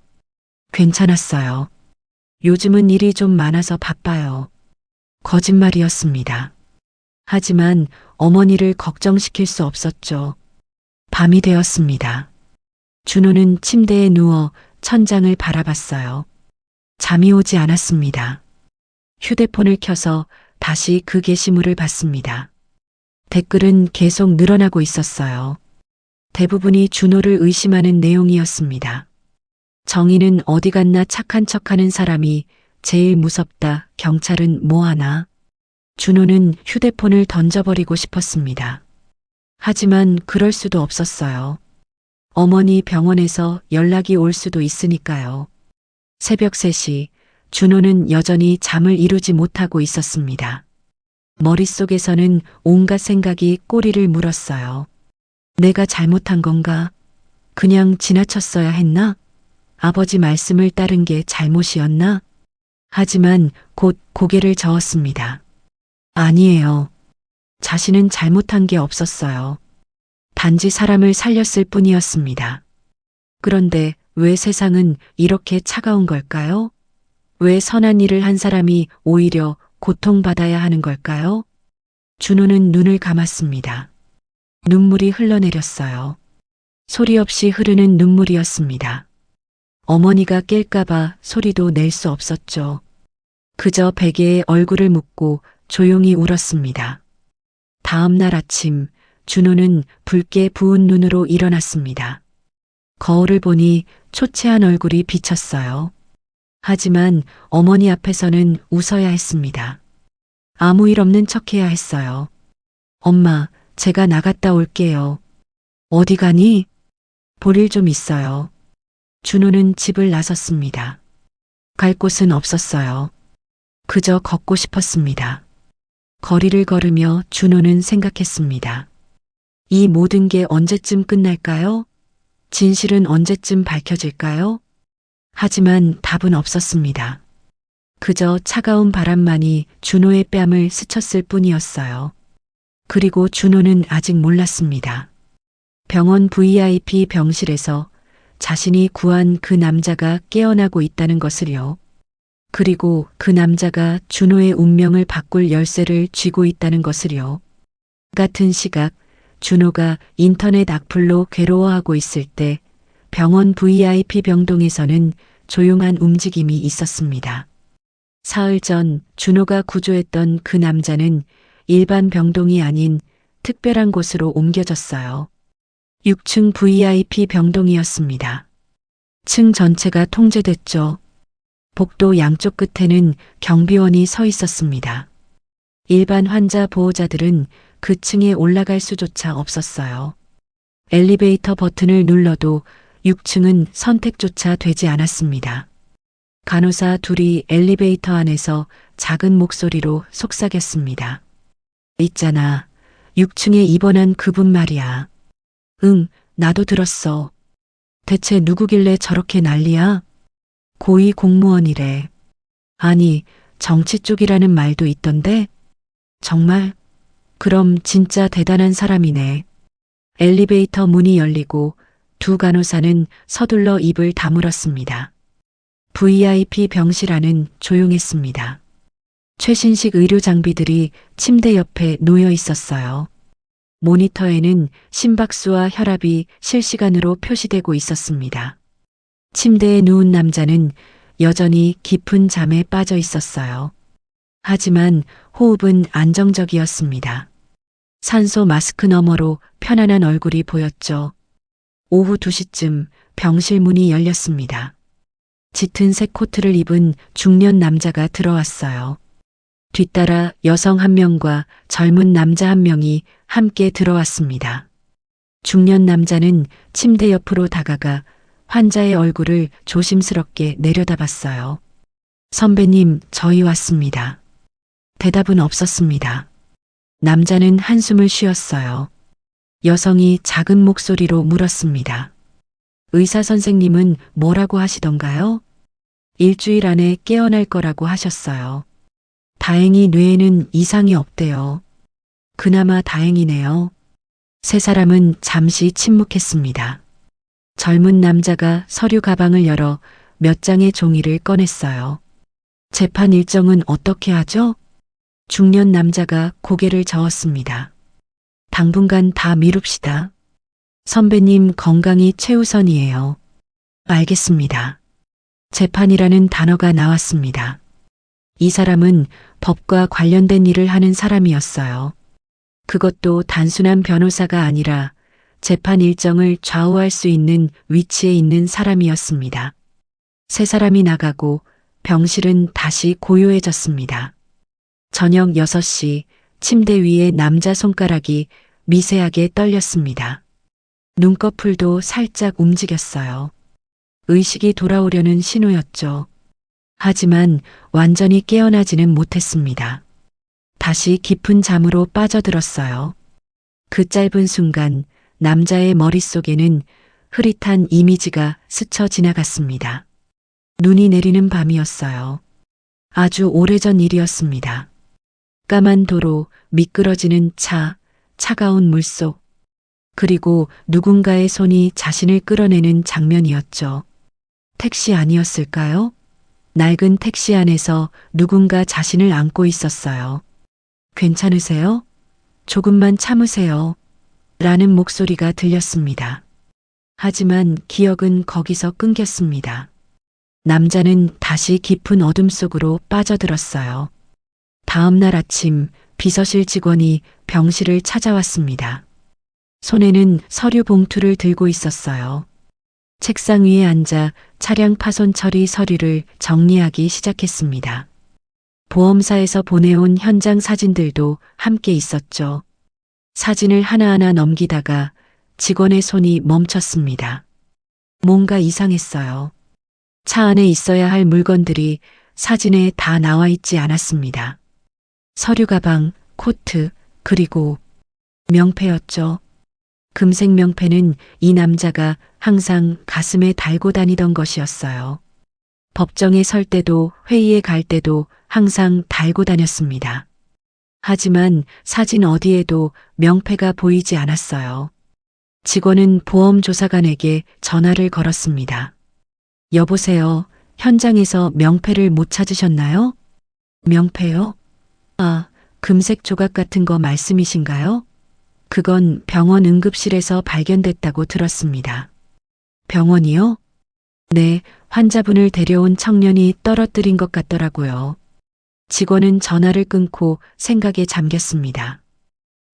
괜찮았어요. 요즘은 일이 좀 많아서 바빠요. 거짓말이었습니다. 하지만 어머니를 걱정시킬 수 없었죠. 밤이 되었습니다. 준호는 침대에 누워 천장을 바라봤어요. 잠이 오지 않았습니다. 휴대폰을 켜서 다시 그 게시물을 봤습니다. 댓글은 계속 늘어나고 있었어요. 대부분이 준호를 의심하는 내용이었습니다. 정의는 어디 갔나 착한 척하는 사람이 제일 무섭다. 경찰은 뭐 하나? 준호는 휴대폰을 던져버리고 싶었습니다. 하지만 그럴 수도 없었어요. 어머니 병원에서 연락이 올 수도 있으니까요. 새벽 3시 준호는 여전히 잠을 이루지 못하고 있었습니다. 머릿속에서는 온갖 생각이 꼬리를 물었어요. 내가 잘못한 건가? 그냥 지나쳤어야 했나? 아버지 말씀을 따른 게 잘못이었나? 하지만 곧 고개를 저었습니다. 아니에요. 자신은 잘못한 게 없었어요. 단지 사람을 살렸을 뿐이었습니다. 그런데 왜 세상은 이렇게 차가운 걸까요? 왜 선한 일을 한 사람이 오히려 고통받아야 하는 걸까요? 준호는 눈을 감았습니다. 눈물이 흘러내렸어요. 소리 없이 흐르는 눈물이었습니다. 어머니가 깰까봐 소리도 낼 수 없었죠. 그저 베개에 얼굴을 묻고 조용히 울었습니다. 다음 날 아침 준호는 붉게 부은 눈으로 일어났습니다. 거울을 보니 초췌한 얼굴이 비쳤어요. 하지만 어머니 앞에서는 웃어야 했습니다. 아무 일 없는 척해야 했어요. 엄마, 제가 나갔다 올게요. 어디 가니? 볼 일 좀 있어요. 준호는 집을 나섰습니다. 갈 곳은 없었어요. 그저 걷고 싶었습니다. 거리를 걸으며 준호는 생각했습니다. 이 모든 게 언제쯤 끝날까요? 진실은 언제쯤 밝혀질까요? 하지만 답은 없었습니다. 그저 차가운 바람만이 준호의 뺨을 스쳤을 뿐이었어요. 그리고 준호는 아직 몰랐습니다. 병원 VIP 병실에서 자신이 구한 그 남자가 깨어나고 있다는 것을요. 그리고 그 남자가 준호의 운명을 바꿀 열쇠를 쥐고 있다는 것을요. 같은 시각 준호가 인터넷 악플로 괴로워하고 있을 때 병원 VIP 병동에서는 조용한 움직임이 있었습니다. 사흘 전 준호가 구조했던 그 남자는 일반 병동이 아닌 특별한 곳으로 옮겨졌어요. 6층 VIP 병동이었습니다. 층 전체가 통제됐죠. 복도 양쪽 끝에는 경비원이 서 있었습니다. 일반 환자 보호자들은 그 층에 올라갈 수조차 없었어요. 엘리베이터 버튼을 눌러도 6층은 선택조차 되지 않았습니다. 간호사 둘이 엘리베이터 안에서 작은 목소리로 속삭였습니다. 있잖아, 6층에 입원한 그분 말이야. 응, 나도 들었어. 대체 누구길래 저렇게 난리야? 고위 공무원이래. 아니, 정치 쪽이라는 말도 있던데? 정말? 그럼 진짜 대단한 사람이네. 엘리베이터 문이 열리고 두 간호사는 서둘러 입을 다물었습니다. VIP 병실 안은 조용했습니다. 최신식 의료 장비들이 침대 옆에 놓여 있었어요. 모니터에는 심박수와 혈압이 실시간으로 표시되고 있었습니다. 침대에 누운 남자는 여전히 깊은 잠에 빠져 있었어요. 하지만 호흡은 안정적이었습니다. 산소 마스크 너머로 편안한 얼굴이 보였죠. 오후 2시쯤 병실 문이 열렸습니다. 짙은 색 코트를 입은 중년 남자가 들어왔어요. 뒤따라 여성 한 명과 젊은 남자 한 명이 함께 들어왔습니다. 중년 남자는 침대 옆으로 다가가 환자의 얼굴을 조심스럽게 내려다봤어요. 선배님, 저희 왔습니다. 대답은 없었습니다. 남자는 한숨을 쉬었어요. 여성이 작은 목소리로 물었습니다. 의사 선생님은 뭐라고 하시던가요? 일주일 안에 깨어날 거라고 하셨어요. 다행히 뇌에는 이상이 없대요. 그나마 다행이네요. 세 사람은 잠시 침묵했습니다. 젊은 남자가 서류 가방을 열어 몇 장의 종이를 꺼냈어요. 재판 일정은 어떻게 하죠? 중년 남자가 고개를 저었습니다. 당분간 다 미룹시다. 선배님 건강이 최우선이에요. 알겠습니다. 재판이라는 단어가 나왔습니다. 이 사람은 법과 관련된 일을 하는 사람이었어요. 그것도 단순한 변호사가 아니라 재판 일정을 좌우할 수 있는 위치에 있는 사람이었습니다. 세 사람이 나가고 병실은 다시 고요해졌습니다. 저녁 6시 침대 위에 남자 손가락이 미세하게 떨렸습니다. 눈꺼풀도 살짝 움직였어요. 의식이 돌아오려는 신호였죠. 하지만 완전히 깨어나지는 못했습니다. 다시 깊은 잠으로 빠져들었어요. 그 짧은 순간 남자의 머릿속에는 흐릿한 이미지가 스쳐 지나갔습니다. 눈이 내리는 밤이었어요. 아주 오래전 일이었습니다. 까만 도로, 미끄러지는 차, 차가운 물속, 그리고 누군가의 손이 자신을 끌어내는 장면이었죠. 택시 아니었을까요? 낡은 택시 안에서 누군가 자신을 안고 있었어요. 괜찮으세요? 조금만 참으세요. 라는 목소리가 들렸습니다. 하지만 기억은 거기서 끊겼습니다. 남자는 다시 깊은 어둠 속으로 빠져들었어요. 다음 날 아침 비서실 직원이 병실을 찾아왔습니다. 손에는 서류 봉투를 들고 있었어요. 책상 위에 앉아 차량 파손 처리 서류를 정리하기 시작했습니다. 보험사에서 보내온 현장 사진들도 함께 있었죠. 사진을 하나하나 넘기다가 직원의 손이 멈췄습니다. 뭔가 이상했어요. 차 안에 있어야 할 물건들이 사진에 다 나와 있지 않았습니다. 서류 가방, 코트, 그리고 명패였죠. 금색 명패는 이 남자가 항상 가슴에 달고 다니던 것이었어요. 법정에 설 때도 회의에 갈 때도 항상 달고 다녔습니다. 하지만 사진 어디에도 명패가 보이지 않았어요. 직원은 보험조사관에게 전화를 걸었습니다. 여보세요. 현장에서 명패를 못 찾으셨나요? 명패요? 아, 금색 조각 같은 거 말씀이신가요? 그건 병원 응급실에서 발견됐다고 들었습니다. 병원이요? 네, 환자분을 데려온 청년이 떨어뜨린 것 같더라고요. 직원은 전화를 끊고 생각에 잠겼습니다.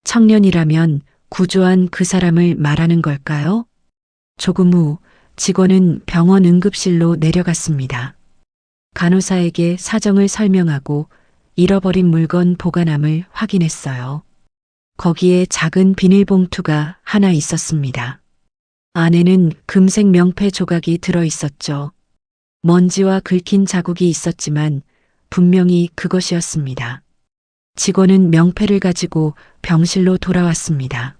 청년이라면 구조한 그 사람을 말하는 걸까요? 조금 후 직원은 병원 응급실로 내려갔습니다. 간호사에게 사정을 설명하고 잃어버린 물건 보관함을 확인했어요. 거기에 작은 비닐봉투가 하나 있었습니다. 안에는 금색 명패 조각이 들어 있었죠. 먼지와 긁힌 자국이 있었지만 분명히 그것이었습니다. 직원은 명패를 가지고 병실로 돌아왔습니다.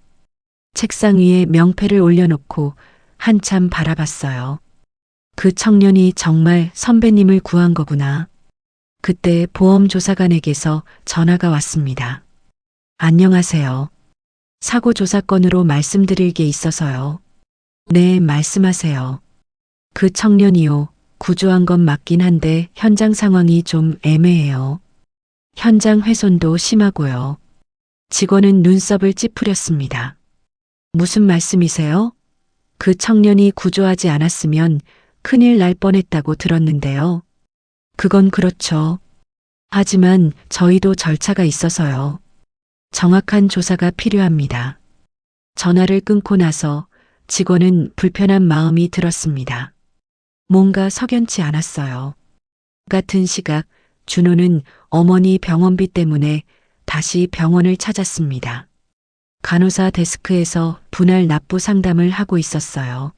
책상 위에 명패를 올려놓고 한참 바라봤어요. 그 청년이 정말 선배님을 구한 거구나. 그때 보험조사관에게서 전화가 왔습니다. 안녕하세요. 사고 조사 건으로 말씀드릴 게 있어서요. 네, 말씀하세요. 그 청년이요. 구조한 건 맞긴 한데 현장 상황이 좀 애매해요. 현장 훼손도 심하고요. 직원은 눈썹을 찌푸렸습니다. 무슨 말씀이세요? 그 청년이 구조하지 않았으면 큰일 날 뻔했다고 들었는데요. 그건 그렇죠. 하지만 저희도 절차가 있어서요. 정확한 조사가 필요합니다. 전화를 끊고 나서 직원은 불편한 마음이 들었습니다. 뭔가 석연치 않았어요. 같은 시각 준호는 어머니 병원비 때문에 다시 병원을 찾았습니다. 간호사 데스크에서 분할 납부 상담을 하고 있었어요.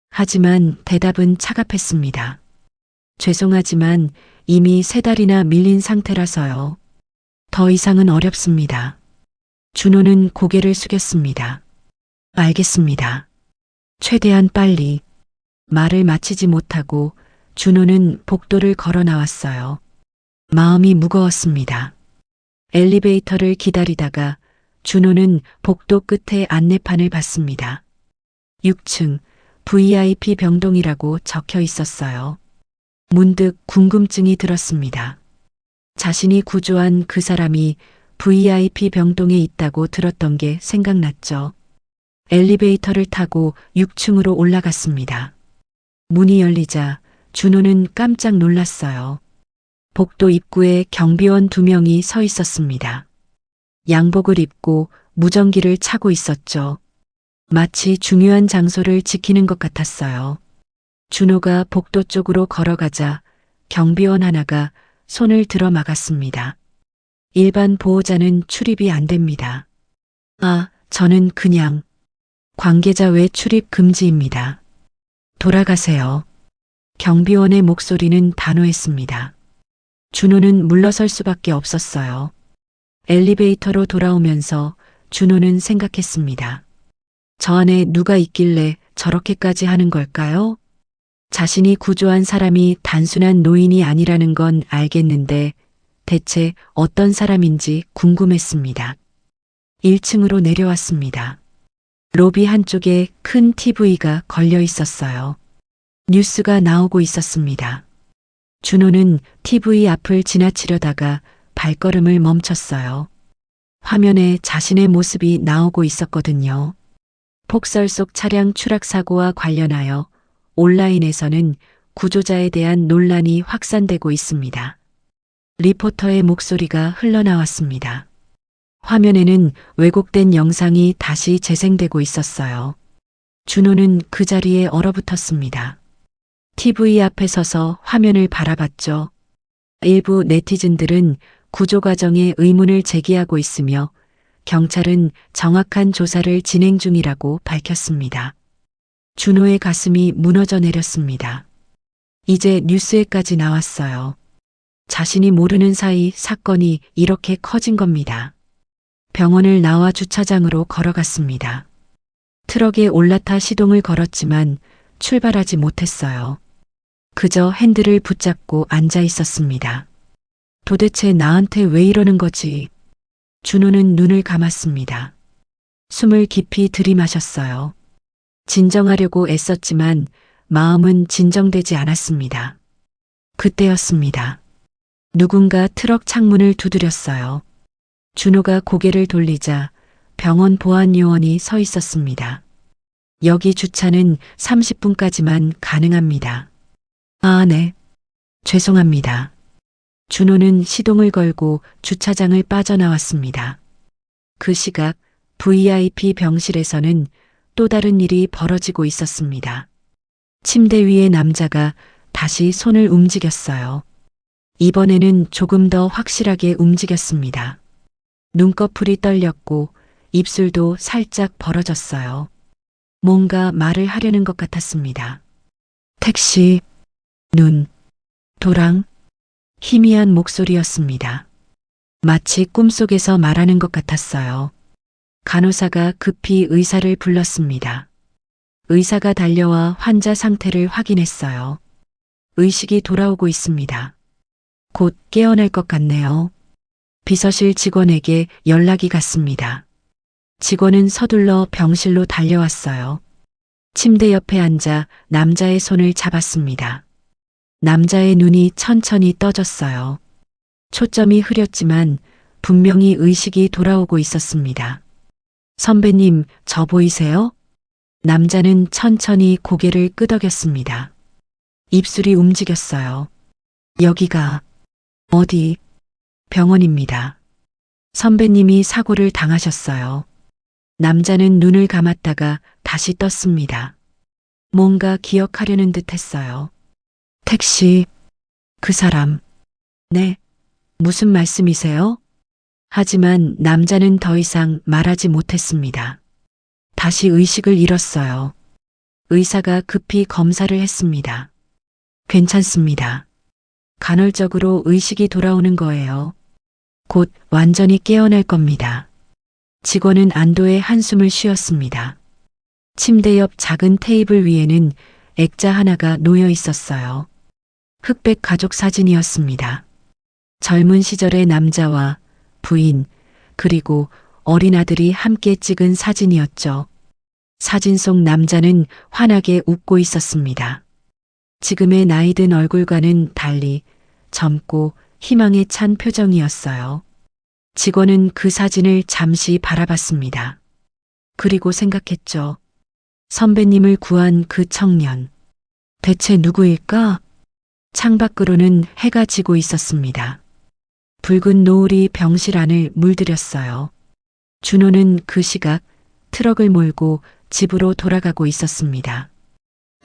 하지만 대답은 차갑했습니다. 죄송하지만 이미 3달이나 밀린 상태라서요. 더 이상은 어렵습니다. 준호는 고개를 숙였습니다. 알겠습니다. 최대한 빨리. 말을 마치지 못하고 준호는 복도를 걸어 나왔어요. 마음이 무거웠습니다. 엘리베이터를 기다리다가 준호는 복도 끝에 안내판을 봤습니다. 6층 VIP 병동이라고 적혀 있었어요. 문득 궁금증이 들었습니다. 자신이 구조한 그 사람이 VIP 병동에 있다고 들었던 게 생각났죠. 엘리베이터를 타고 6층으로 올라갔습니다. 문이 열리자 준호는 깜짝 놀랐어요. 복도 입구에 경비원 2명이 서 있었습니다. 양복을 입고 무전기를 차고 있었죠. 마치 중요한 장소를 지키는 것 같았어요. 준호가 복도 쪽으로 걸어가자 경비원 하나가 손을 들어 막았습니다. 일반 보호자는 출입이 안 됩니다. 아, 저는 그냥 관계자 외 출입 금지입니다. 돌아가세요. 경비원의 목소리는 단호했습니다. 준호는 물러설 수밖에 없었어요. 엘리베이터로 돌아오면서 준호는 생각했습니다. 저 안에 누가 있길래 저렇게까지 하는 걸까요? 자신이 구조한 사람이 단순한 노인이 아니라는 건 알겠는데 대체 어떤 사람인지 궁금했습니다. 1층으로 내려왔습니다. 로비 한쪽에 큰 TV가 걸려 있었어요. 뉴스가 나오고 있었습니다. 준호는 TV 앞을 지나치려다가 발걸음을 멈췄어요. 화면에 자신의 모습이 나오고 있었거든요. 폭설 속 차량 추락 사고와 관련하여 온라인에서는 구조자에 대한 논란이 확산되고 있습니다. 리포터의 목소리가 흘러나왔습니다. 화면에는 왜곡된 영상이 다시 재생되고 있었어요. 준호는 그 자리에 얼어붙었습니다. TV 앞에 서서 화면을 바라봤죠. 일부 네티즌들은 구조 과정에 의문을 제기하고 있으며 경찰은 정확한 조사를 진행 중이라고 밝혔습니다. 준호의 가슴이 무너져 내렸습니다. 이제 뉴스에까지 나왔어요. 자신이 모르는 사이 사건이 이렇게 커진 겁니다. 병원을 나와 주차장으로 걸어갔습니다. 트럭에 올라타 시동을 걸었지만 출발하지 못했어요. 그저 핸들을 붙잡고 앉아 있었습니다. 도대체 나한테 왜 이러는 거지? 준호는 눈을 감았습니다. 숨을 깊이 들이마셨어요. 진정하려고 애썼지만 마음은 진정되지 않았습니다. 그때였습니다. 누군가 트럭 창문을 두드렸어요. 준호가 고개를 돌리자 병원 보안 요원이 서 있었습니다. 여기 주차는 30분까지만 가능합니다. 아, 네. 죄송합니다. 준호는 시동을 걸고 주차장을 빠져나왔습니다. 그 시각 VIP 병실에서는 또 다른 일이 벌어지고 있었습니다. 침대 위의 남자가 다시 손을 움직였어요. 이번에는 조금 더 확실하게 움직였습니다. 눈꺼풀이 떨렸고 입술도 살짝 벌어졌어요. 뭔가 말을 하려는 것 같았습니다. 택시, 눈, 도랑, 희미한 목소리였습니다. 마치 꿈속에서 말하는 것 같았어요. 간호사가 급히 의사를 불렀습니다. 의사가 달려와 환자 상태를 확인했어요. 의식이 돌아오고 있습니다. 곧 깨어날 것 같네요. 비서실 직원에게 연락이 갔습니다. 직원은 서둘러 병실로 달려왔어요. 침대 옆에 앉아 남자의 손을 잡았습니다. 남자의 눈이 천천히 떠졌어요. 초점이 흐렸지만 분명히 의식이 돌아오고 있었습니다. 선배님, 저 보이세요? 남자는 천천히 고개를 끄덕였습니다. 입술이 움직였어요. 여기가 어디? 병원입니다. 선배님이 사고를 당하셨어요. 남자는 눈을 감았다가 다시 떴습니다. 뭔가 기억하려는 듯 했어요. 택시, 그 사람. 네, 무슨 말씀이세요? 하지만 남자는 더 이상 말하지 못했습니다. 다시 의식을 잃었어요. 의사가 급히 검사를 했습니다. 괜찮습니다. 간헐적으로 의식이 돌아오는 거예요. 곧 완전히 깨어날 겁니다. 직원은 안도의 한숨을 쉬었습니다. 침대 옆 작은 테이블 위에는 액자 하나가 놓여 있었어요. 흑백 가족 사진이었습니다. 젊은 시절의 남자와 부인, 그리고 어린 아들이 함께 찍은 사진이었죠. 사진 속 남자는 환하게 웃고 있었습니다. 지금의 나이 든 얼굴과는 달리 젊고 희망에 찬 표정이었어요. 직원은 그 사진을 잠시 바라봤습니다. 그리고 생각했죠. 선배님을 구한 그 청년. 대체 누구일까? 창밖으로는 해가 지고 있었습니다. 붉은 노을이 병실 안을 물들였어요. 준호는 그 시각 트럭을 몰고 집으로 돌아가고 있었습니다.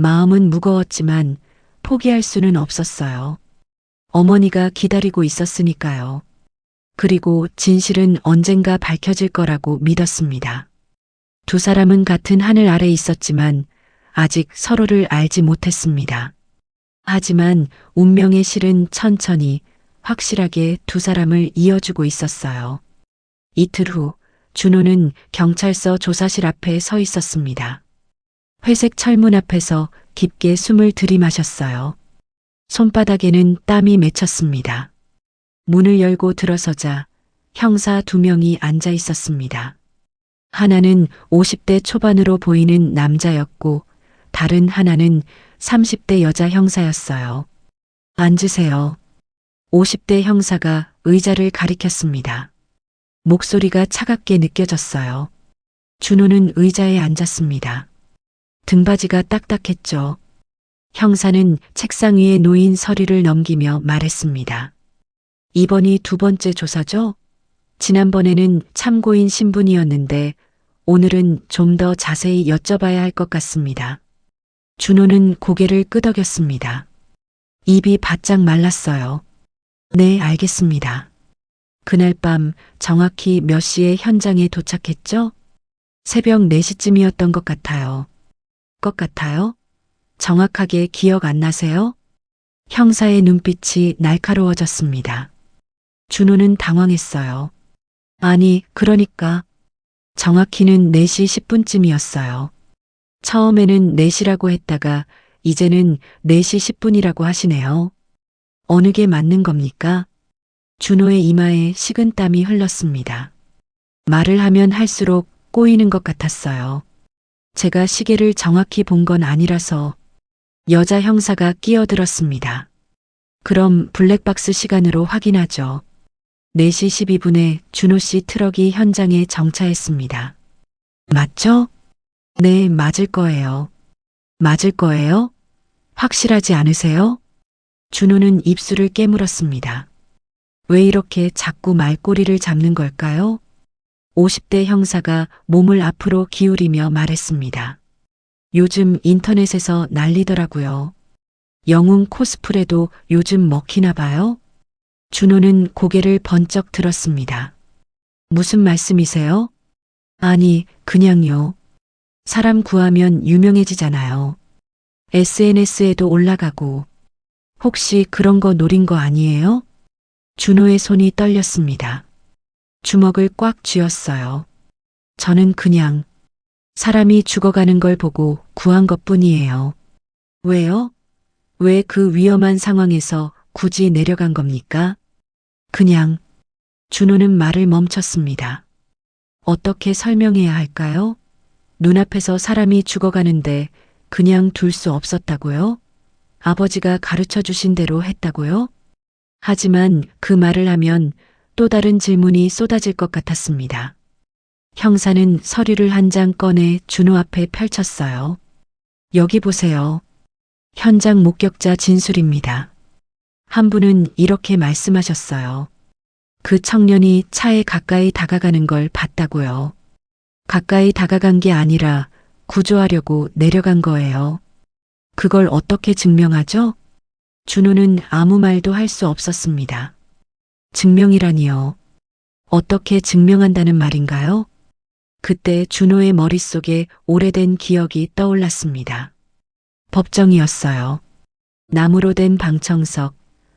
마음은 무거웠지만 포기할 수는 없었어요. 어머니가 기다리고 있었으니까요. 그리고 진실은 언젠가 밝혀질 거라고 믿었습니다. 두 사람은 같은 하늘 아래 있었지만 아직 서로를 알지 못했습니다. 하지만 운명의 실은 천천히 확실하게 두 사람을 이어주고 있었어요. 이틀 후 준호는 경찰서 조사실 앞에 서 있었습니다. 회색 철문 앞에서 깊게 숨을 들이마셨어요. 손바닥에는 땀이 맺혔습니다. 문을 열고 들어서자 형사 두 명이 앉아 있었습니다. 하나는 50대 초반으로 보이는 남자였고 다른 하나는 30대 여자 형사였어요. 앉으세요. 50대 형사가 의자를 가리켰습니다. 목소리가 차갑게 느껴졌어요. 준호는 의자에 앉았습니다. 등받이가 딱딱했죠. 형사는 책상 위에 놓인 서류를 넘기며 말했습니다. 이번이 두 번째 조사죠? 지난번에는 참고인 신분이었는데 오늘은 좀 더 자세히 여쭤봐야 할 것 같습니다. 준호는 고개를 끄덕였습니다. 입이 바짝 말랐어요. 네, 알겠습니다. 그날 밤 정확히 몇 시에 현장에 도착했죠? 새벽 4시쯤이었던 것 같아요. 정확하게 기억 안 나세요? 형사의 눈빛이 날카로워졌습니다. 준호는 당황했어요. 아니, 그러니까 정확히는 4시 10분쯤이었어요. 처음에는 4시라고 했다가 이제는 4시 10분이라고 하시네요. 어느 게 맞는 겁니까? 준호의 이마에 식은땀이 흘렀습니다. 말을 하면 할수록 꼬이는 것 같았어요. 제가 시계를 정확히 본 건 아니라서. 여자 형사가 끼어들었습니다. 그럼 블랙박스 시간으로 확인하죠. 4시 12분에 준호 씨 트럭이 현장에 정차했습니다. 맞죠? 네, 맞을 거예요. 맞을 거예요? 확실하지 않으세요? 준호는 입술을 깨물었습니다. 왜 이렇게 자꾸 말꼬리를 잡는 걸까요? 50대 형사가 몸을 앞으로 기울이며 말했습니다. 요즘 인터넷에서 난리더라고요. 영웅 코스프레도 요즘 먹히나 봐요? 준호는 고개를 번쩍 들었습니다. 무슨 말씀이세요? 아니, 그냥요. 사람 구하면 유명해지잖아요. SNS에도 올라가고. 혹시 그런 거 노린 거 아니에요? 준호의 손이 떨렸습니다. 주먹을 꽉 쥐었어요. 저는 그냥 사람이 죽어가는 걸 보고 구한 것뿐이에요. 왜요? 왜 그 위험한 상황에서 굳이 내려간 겁니까? 그냥. 준호는 말을 멈췄습니다. 어떻게 설명해야 할까요? 눈앞에서 사람이 죽어가는데 그냥 둘 수 없었다고요? 아버지가 가르쳐 주신 대로 했다고요? 하지만 그 말을 하면 또 다른 질문이 쏟아질 것 같았습니다. 형사는 서류를 한 장 꺼내 준호 앞에 펼쳤어요. 여기 보세요. 현장 목격자 진술입니다. 한 분은 이렇게 말씀하셨어요. 그 청년이 차에 가까이 다가가는 걸 봤다고요. 가까이 다가간 게 아니라 구조하려고 내려간 거예요. 그걸 어떻게 증명하죠? 준호는 아무 말도 할 수 없었습니다. 증명이라니요. 어떻게 증명한다는 말인가요? 그때 준호의 머릿속에 오래된 기억이 떠올랐습니다. 법정이었어요. 나무로 된 방청석,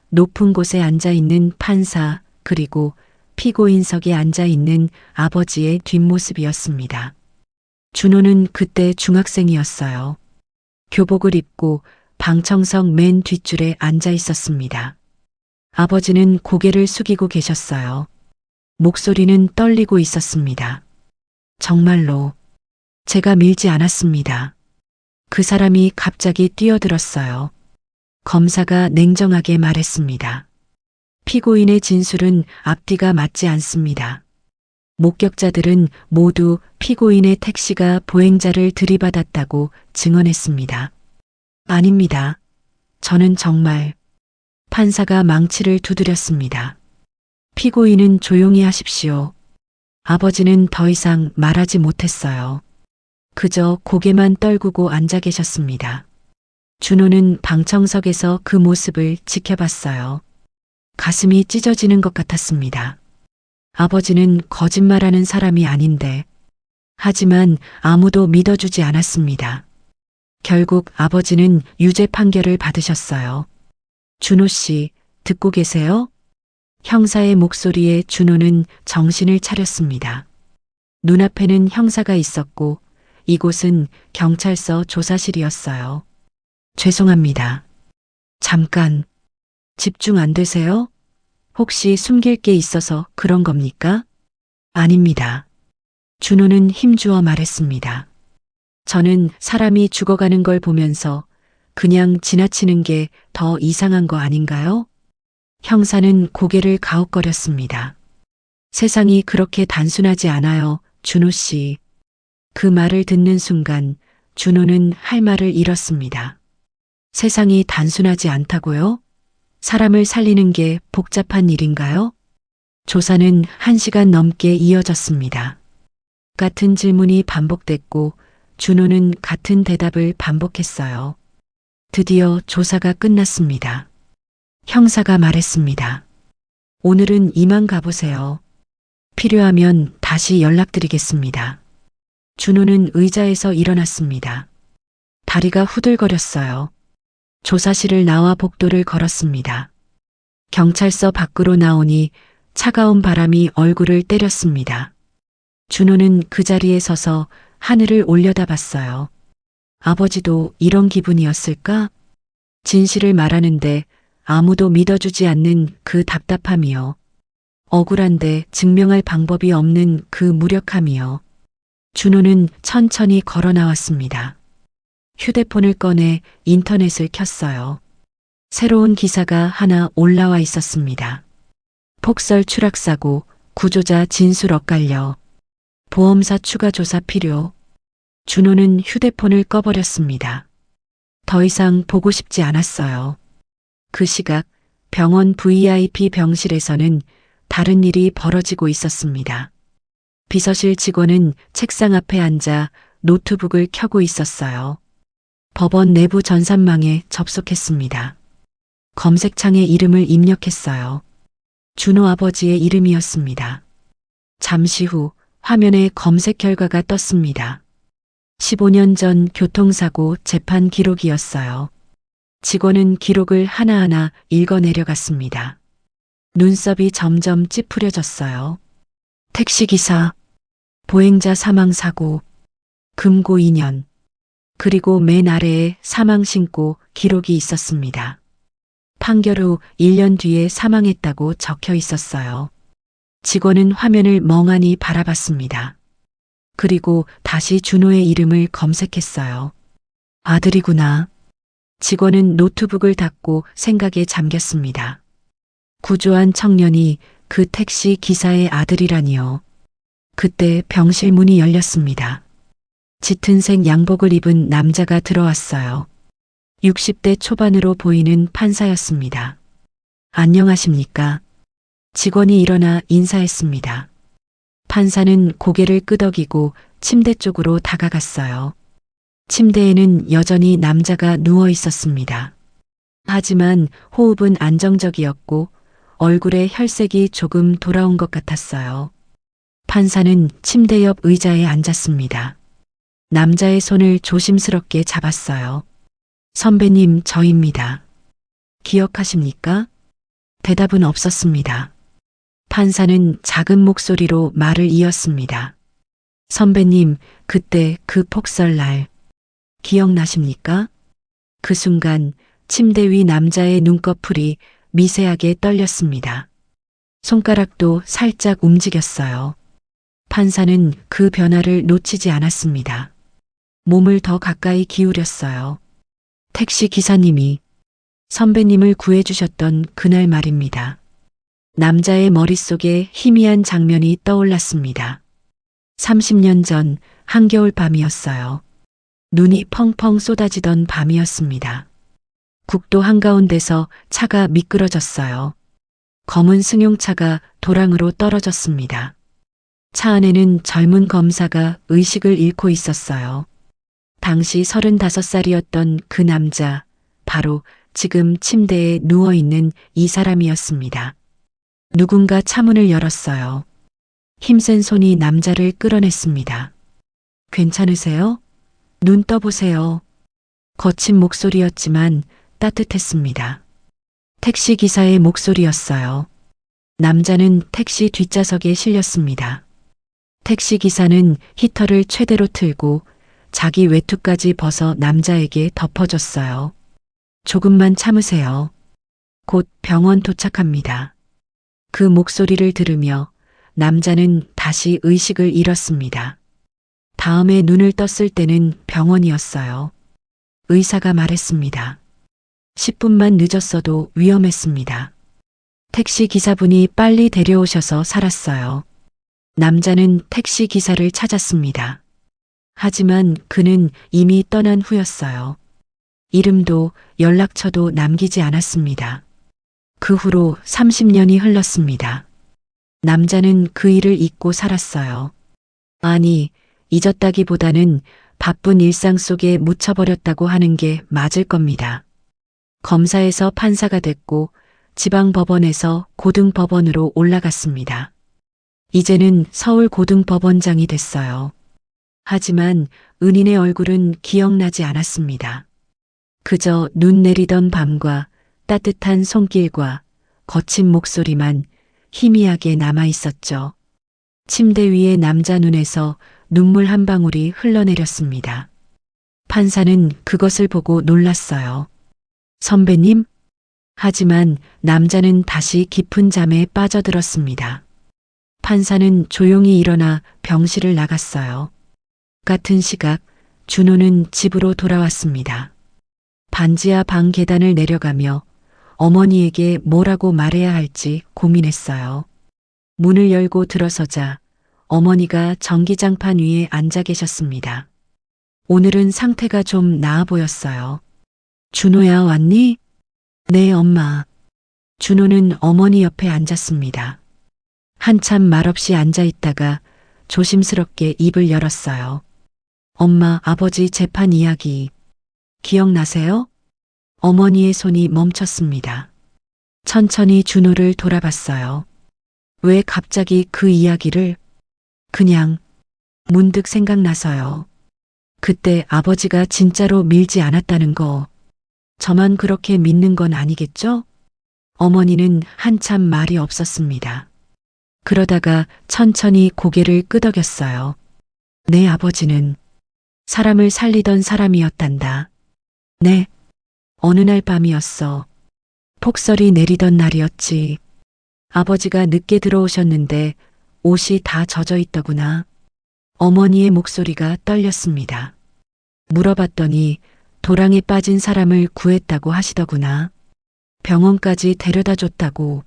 높은 곳에 앉아 있는 판사, 그리고 피고인석에 앉아 있는 아버지의 뒷모습이었습니다. 준호는 그때 중학생이었어요. 교복을 입고 방청석 맨 뒷줄에 앉아 있었습니다. 아버지는 고개를 숙이고 계셨어요. 목소리는 떨리고 있었습니다. 정말로 제가 밀지 않았습니다. 그 사람이 갑자기 뛰어들었어요. 검사가 냉정하게 말했습니다. 피고인의 진술은 앞뒤가 맞지 않습니다. 목격자들은 모두 피고인의 택시가 보행자를 들이받았다고 증언했습니다. 아닙니다. 저는 정말. 판사가 망치를 두드렸습니다. 피고인은 조용히 하십시오. 아버지는 더 이상 말하지 못했어요. 그저 고개만 떨구고 앉아 계셨습니다. 준호는 방청석에서 그 모습을 지켜봤어요. 가슴이 찢어지는 것 같았습니다. 아버지는 거짓말하는 사람이 아닌데. 하지만 아무도 믿어주지 않았습니다. 결국 아버지는 유죄 판결을 받으셨어요. 준호 씨, 듣고 계세요? 형사의 목소리에 준호는 정신을 차렸습니다. 눈앞에는 형사가 있었고 이곳은 경찰서 조사실이었어요. 죄송합니다. 잠깐. 집중 안 되세요? 혹시 숨길 게 있어서 그런 겁니까? 아닙니다. 준호는 힘주어 말했습니다. 저는 사람이 죽어가는 걸 보면서 그냥 지나치는 게 더 이상한 거 아닌가요? 형사는 고개를 가웃거렸습니다. 세상이 그렇게 단순하지 않아요, 준호 씨. 그 말을 듣는 순간 준호는 할 말을 잃었습니다. 세상이 단순하지 않다고요? 사람을 살리는 게 복잡한 일인가요? 조사는 1시간 넘게 이어졌습니다. 같은 질문이 반복됐고 준호는 같은 대답을 반복했어요. 드디어 조사가 끝났습니다. 형사가 말했습니다. 오늘은 이만 가보세요. 필요하면 다시 연락드리겠습니다. 준호는 의자에서 일어났습니다. 다리가 후들거렸어요. 조사실을 나와 복도를 걸었습니다. 경찰서 밖으로 나오니 차가운 바람이 얼굴을 때렸습니다. 준호는 그 자리에 서서 하늘을 올려다봤어요. 아버지도 이런 기분이었을까? 진실을 말하는데 아무도 믿어주지 않는 그 답답함이요. 억울한데 증명할 방법이 없는 그 무력함이요. 준호는 천천히 걸어 나왔습니다. 휴대폰을 꺼내 인터넷을 켰어요. 새로운 기사가 하나 올라와 있었습니다. 폭설 추락사고, 구조자 진술 엇갈려. 보험사 추가 조사 필요. 준호는 휴대폰을 꺼버렸습니다. 더 이상 보고 싶지 않았어요. 그 시각 병원 VIP 병실에서는 다른 일이 벌어지고 있었습니다. 비서실 직원은 책상 앞에 앉아 노트북을 켜고 있었어요. 법원 내부 전산망에 접속했습니다. 검색창에 이름을 입력했어요. 준호 아버지의 이름이었습니다. 잠시 후 화면에 검색 결과가 떴습니다. 15년 전 교통사고 재판 기록이었어요. 직원은 기록을 하나하나 읽어내려갔습니다. 눈썹이 점점 찌푸려졌어요. 택시기사, 보행자 사망사고, 금고 2년, 그리고 맨 아래에 사망신고 기록이 있었습니다. 판결 후 1년 뒤에 사망했다고 적혀 있었어요. 직원은 화면을 멍하니 바라봤습니다. 그리고 다시 준호의 이름을 검색했어요. 아들이구나. 직원은 노트북을 닫고 생각에 잠겼습니다. 구조한 청년이 그 택시 기사의 아들이라니요. 그때 병실 문이 열렸습니다. 짙은 색 양복을 입은 남자가 들어왔어요. 60대 초반으로 보이는 판사였습니다. 안녕하십니까? 직원이 일어나 인사했습니다. 판사는 고개를 끄덕이고 침대 쪽으로 다가갔어요. 침대에는 여전히 남자가 누워 있었습니다. 하지만 호흡은 안정적이었고 얼굴에 혈색이 조금 돌아온 것 같았어요. 판사는 침대 옆 의자에 앉았습니다. 남자의 손을 조심스럽게 잡았어요. 선배님, 저입니다. 기억하십니까? 대답은 없었습니다. 판사는 작은 목소리로 말을 이었습니다. 선배님, 그때 그 폭설날 기억나십니까? 그 순간 침대 위 남자의 눈꺼풀이 미세하게 떨렸습니다. 손가락도 살짝 움직였어요. 판사는 그 변화를 놓치지 않았습니다. 몸을 더 가까이 기울였어요. 택시 기사님이 선배님을 구해주셨던 그날 말입니다. 남자의 머릿속에 희미한 장면이 떠올랐습니다. 30년 전 한겨울 밤이었어요. 눈이 펑펑 쏟아지던 밤이었습니다. 국도 한가운데서 차가 미끄러졌어요. 검은 승용차가 도랑으로 떨어졌습니다. 차 안에는 젊은 검사가 의식을 잃고 있었어요. 당시 35살이었던 그 남자, 바로 지금 침대에 누워있는 이 사람이었습니다. 누군가 차문을 열었어요. 힘센 손이 남자를 끌어냈습니다. 괜찮으세요? 눈 떠보세요. 거친 목소리였지만 따뜻했습니다. 택시 기사의 목소리였어요. 남자는 택시 뒷좌석에 실렸습니다. 택시 기사는 히터를 최대로 틀고 자기 외투까지 벗어 남자에게 덮어줬어요. 조금만 참으세요. 곧 병원 도착합니다. 그 목소리를 들으며 남자는 다시 의식을 잃었습니다. 다음에 눈을 떴을 때는 병원이었어요. 의사가 말했습니다. 10분만 늦었어도 위험했습니다. 택시 기사분이 빨리 데려오셔서 살았어요. 남자는 택시 기사를 찾았습니다. 하지만 그는 이미 떠난 후였어요. 이름도 연락처도 남기지 않았습니다. 그 후로 30년이 흘렀습니다. 남자는 그 일을 잊고 살았어요. 아니, 잊었다기보다는 바쁜 일상 속에 묻혀버렸다고 하는 게 맞을 겁니다. 검사에서 판사가 됐고 지방법원에서 고등법원으로 올라갔습니다. 이제는 서울고등법원장이 됐어요. 하지만 은인의 얼굴은 기억나지 않았습니다. 그저 눈 내리던 밤과 따뜻한 손길과 거친 목소리만 희미하게 남아 있었죠. 침대 위에 남자 눈에서 눈물 한 방울이 흘러내렸습니다. 판사는 그것을 보고 놀랐어요. 선배님? 하지만 남자는 다시 깊은 잠에 빠져들었습니다. 판사는 조용히 일어나 병실을 나갔어요. 같은 시각 준호는 집으로 돌아왔습니다. 반지하 방 계단을 내려가며 어머니에게 뭐라고 말해야 할지 고민했어요. 문을 열고 들어서자 어머니가 전기장판 위에 앉아 계셨습니다. 오늘은 상태가 좀 나아 보였어요. 준호야, 왔니? 네, 엄마. 준호는 어머니 옆에 앉았습니다. 한참 말없이 앉아 있다가 조심스럽게 입을 열었어요. 엄마, 아버지 재판 이야기 기억나세요? 어머니의 손이 멈췄습니다. 천천히 준호를 돌아봤어요. 왜 갑자기 그 이야기를? 그냥 문득 생각나서요. 그때 아버지가 진짜로 밀지 않았다는 거. 저만 그렇게 믿는 건 아니겠죠? 어머니는 한참 말이 없었습니다. 그러다가 천천히 고개를 끄덕였어요. 내 아버지는 사람을 살리던 사람이었단다. 네. 어느 날 밤이었어. 폭설이 내리던 날이었지. 아버지가 늦게 들어오셨는데 옷이 다 젖어 있더구나. 어머니의 목소리가 떨렸습니다. 물어봤더니 도랑에 빠진 사람을 구했다고 하시더구나. 병원까지 데려다 줬다고.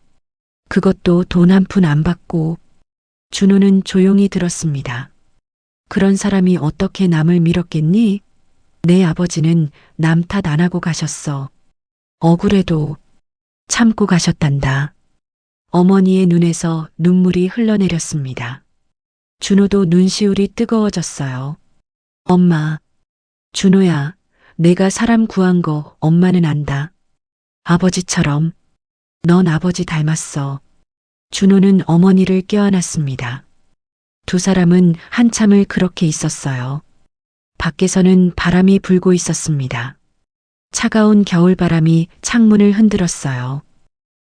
그것도 돈 한 푼 안 받고. 준호는 조용히 들었습니다. 그런 사람이 어떻게 남을 밀었겠니? 내 아버지는 남 탓 안 하고 가셨어. 억울해도 참고 가셨단다. 어머니의 눈에서 눈물이 흘러내렸습니다. 준호도 눈시울이 뜨거워졌어요. 엄마, 준호야, 내가 사람 구한 거 엄마는 안다. 아버지처럼. 넌 아버지 닮았어. 준호는 어머니를 껴안았습니다. 두 사람은 한참을 그렇게 있었어요. 밖에서는 바람이 불고 있었습니다. 차가운 겨울바람이 창문을 흔들었어요.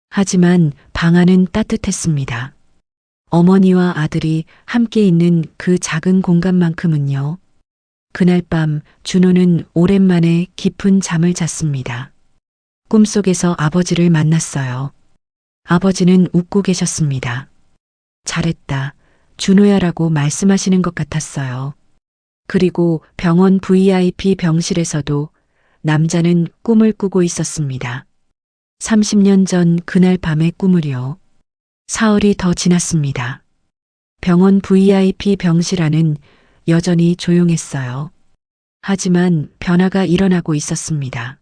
하지만 방 안은 따뜻했습니다. 어머니와 아들이 함께 있는 그 작은 공간만큼은요. 그날 밤 준호는 오랜만에 깊은 잠을 잤습니다. 꿈속에서 아버지를 만났어요. 아버지는 웃고 계셨습니다. 잘했다. 준호야라고 말씀하시는 것 같았어요. 그리고 병원 VIP 병실에서도 남자는 꿈을 꾸고 있었습니다. 30년 전 그날 밤의 꿈을요. 사흘이 더 지났습니다. 병원 VIP 병실 안은 여전히 조용했어요. 하지만 변화가 일어나고 있었습니다.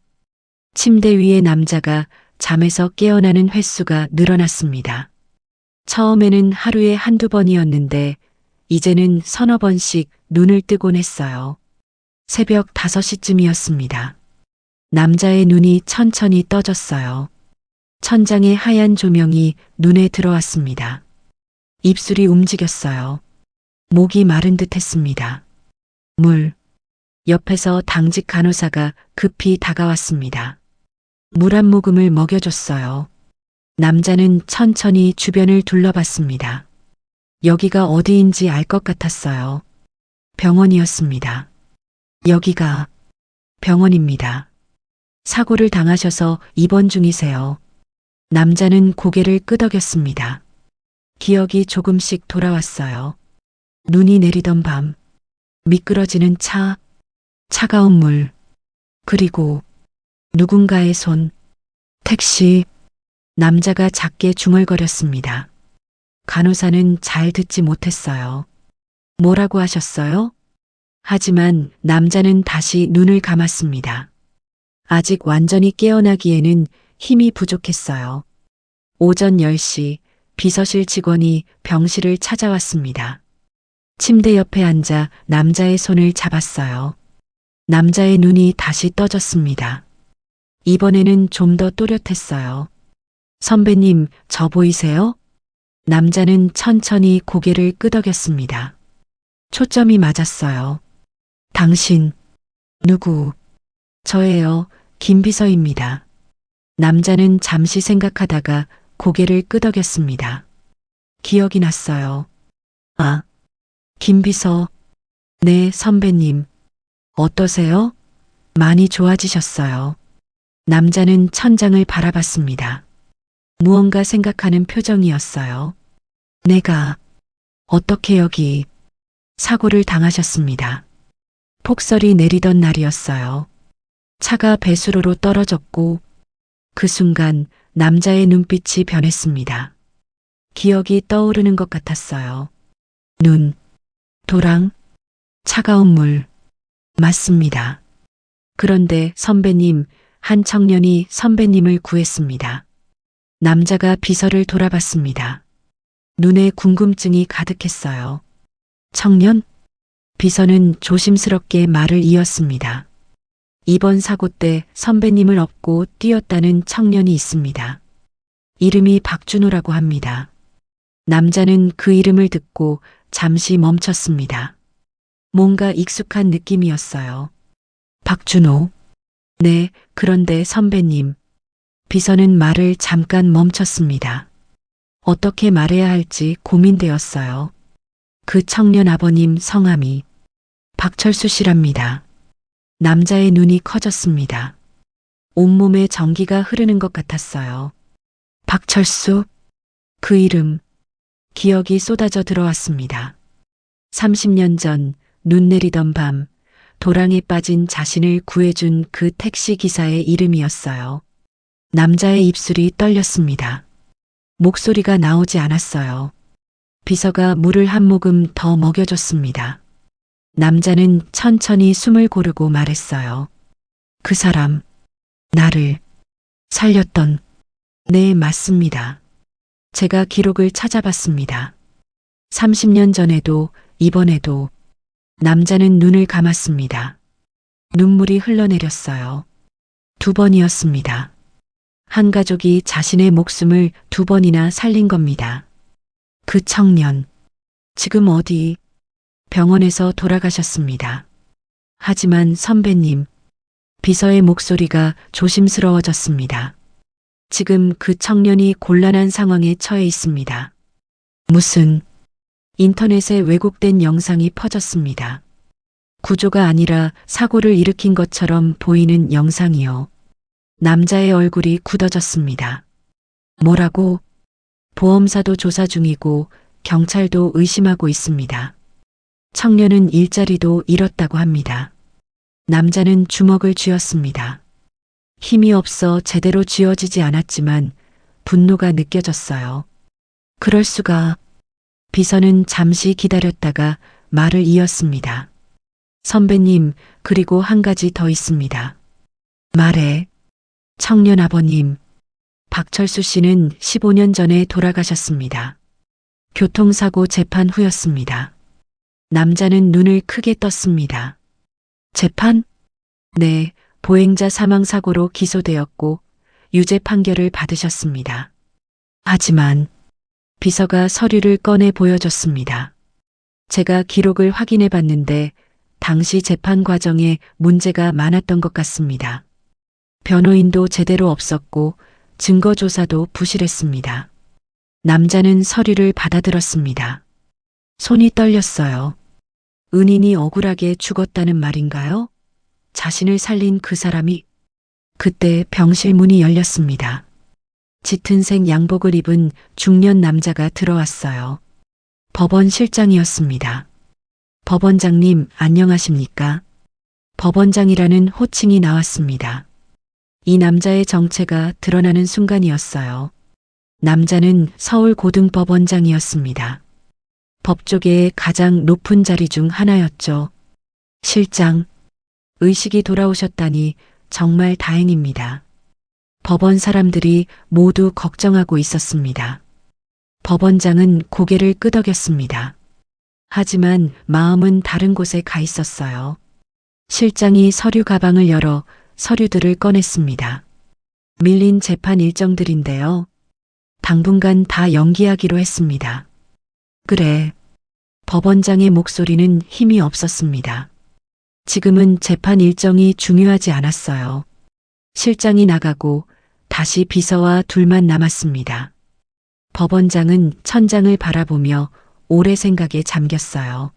침대 위에 남자가 잠에서 깨어나는 횟수가 늘어났습니다. 처음에는 하루에 한두 번이었는데 이제는 서너 번씩 눈을 뜨곤 했어요. 새벽 5시쯤이었습니다. 남자의 눈이 천천히 떠졌어요. 천장의 하얀 조명이 눈에 들어왔습니다. 입술이 움직였어요. 목이 마른 듯 했습니다. 옆에서 당직 간호사가 급히 다가왔습니다. 물 한 모금을 먹여줬어요. 남자는 천천히 주변을 둘러봤습니다. 여기가 어디인지 알 것 같았어요. 병원이었습니다. 여기가 병원입니다. 사고를 당하셔서 입원 중이세요. 남자는 고개를 끄덕였습니다. 기억이 조금씩 돌아왔어요. 눈이 내리던 밤, 미끄러지는 차, 차가운 물, 그리고 누군가의 손, 택시. 남자가 작게 중얼거렸습니다. 간호사는 잘 듣지 못했어요. 뭐라고 하셨어요? 하지만 남자는 다시 눈을 감았습니다. 아직 완전히 깨어나기에는 힘이 부족했어요. 오전 10시 비서실 직원이 병실을 찾아왔습니다. 침대 옆에 앉아 남자의 손을 잡았어요. 남자의 눈이 다시 떠졌습니다. 이번에는 좀 더 또렷했어요. 선배님, 저 보이세요? 남자는 천천히 고개를 끄덕였습니다. 초점이 맞았어요. 당신, 누구? 저예요, 김비서입니다. 남자는 잠시 생각하다가 고개를 끄덕였습니다. 기억이 났어요. 아, 김비서. 네, 선배님. 어떠세요? 많이 좋아지셨어요. 남자는 천장을 바라봤습니다. 무언가 생각하는 표정이었어요. 내가 어떻게 여기 사고를 당하셨습니다. 폭설이 내리던 날이었어요. 차가 배수로로 떨어졌고 그 순간 남자의 눈빛이 변했습니다. 기억이 떠오르는 것 같았어요. 눈, 도랑, 차가운 물. 맞습니다. 그런데 선배님, 한 청년이 선배님을 구했습니다. 남자가 비서를 돌아봤습니다. 눈에 궁금증이 가득했어요. 청년? 비서는 조심스럽게 말을 이었습니다. 이번 사고 때 선배님을 업고 뛰었다는 청년이 있습니다. 이름이 박준호라고 합니다. 남자는 그 이름을 듣고 잠시 멈췄습니다. 뭔가 익숙한 느낌이었어요. 박준호. 네, 그런데 선배님. 비서는 말을 잠깐 멈췄습니다. 어떻게 말해야 할지 고민되었어요. 그 청년 아버님 성함이 박철수 씨랍니다. 남자의 눈이 커졌습니다. 온몸에 전기가 흐르는 것 같았어요. 박철수? 그 이름, 기억이 쏟아져 들어왔습니다. 30년 전 눈 내리던 밤, 도랑에 빠진 자신을 구해준 그 택시 기사의 이름이었어요. 남자의 입술이 떨렸습니다. 목소리가 나오지 않았어요. 비서가 물을 한 모금 더 먹여줬습니다. 남자는 천천히 숨을 고르고 말했어요. 그 사람, 나를 살렸던. 네, 맞습니다. 제가 기록을 찾아봤습니다. 30년 전에도 이번에도. 남자는 눈을 감았습니다. 눈물이 흘러내렸어요. 2번이었습니다. 한 가족이 자신의 목숨을 2번이나 살린 겁니다. 그 청년, 지금 어디? 병원에서 돌아가셨습니다. 하지만 선배님, 비서의 목소리가 조심스러워졌습니다. 지금 그 청년이 곤란한 상황에 처해 있습니다. 무슨? 인터넷에 왜곡된 영상이 퍼졌습니다. 구조가 아니라 사고를 일으킨 것처럼 보이는 영상이요. 남자의 얼굴이 굳어졌습니다. 뭐라고? 보험사도 조사 중이고 경찰도 의심하고 있습니다. 청년은 일자리도 잃었다고 합니다. 남자는 주먹을 쥐었습니다. 힘이 없어 제대로 쥐어지지 않았지만 분노가 느껴졌어요. 그럴 수가. 비서는 잠시 기다렸다가 말을 이었습니다. 선배님, 그리고 한 가지 더 있습니다. 말해. 청년 아버님, 박철수 씨는 15년 전에 돌아가셨습니다. 교통사고 재판 후였습니다. 남자는 눈을 크게 떴습니다. 재판? 네, 보행자 사망사고로 기소되었고 유죄 판결을 받으셨습니다. 하지만 비서가 서류를 꺼내 보여줬습니다. 제가 기록을 확인해 봤는데 당시 재판 과정에 문제가 많았던 것 같습니다. 변호인도 제대로 없었고 증거조사도 부실했습니다. 남자는 서류를 받아들었습니다. 손이 떨렸어요. 은인이 억울하게 죽었다는 말인가요? 자신을 살린 그 사람이. 그때 병실 문이 열렸습니다. 짙은색 양복을 입은 중년 남자가 들어왔어요. 법원 실장이었습니다. 법원장님, 안녕하십니까? 법원장이라는 호칭이 나왔습니다. 이 남자의 정체가 드러나는 순간이었어요. 남자는 서울고등법원장이었습니다. 법조계의 가장 높은 자리 중 하나였죠. 실장, 의식이 돌아오셨다니 정말 다행입니다. 법원 사람들이 모두 걱정하고 있었습니다. 법원장은 고개를 끄덕였습니다. 하지만 마음은 다른 곳에 가 있었어요. 실장이 서류 가방을 열어 서류들을 꺼냈습니다. 밀린 재판 일정들인데요. 당분간 다 연기하기로 했습니다. 그래. 법원장의 목소리는 힘이 없었습니다. 지금은 재판 일정이 중요하지 않았어요. 실장이 나가고 다시 비서와 둘만 남았습니다. 법원장은 천장을 바라보며 오래 생각에 잠겼어요.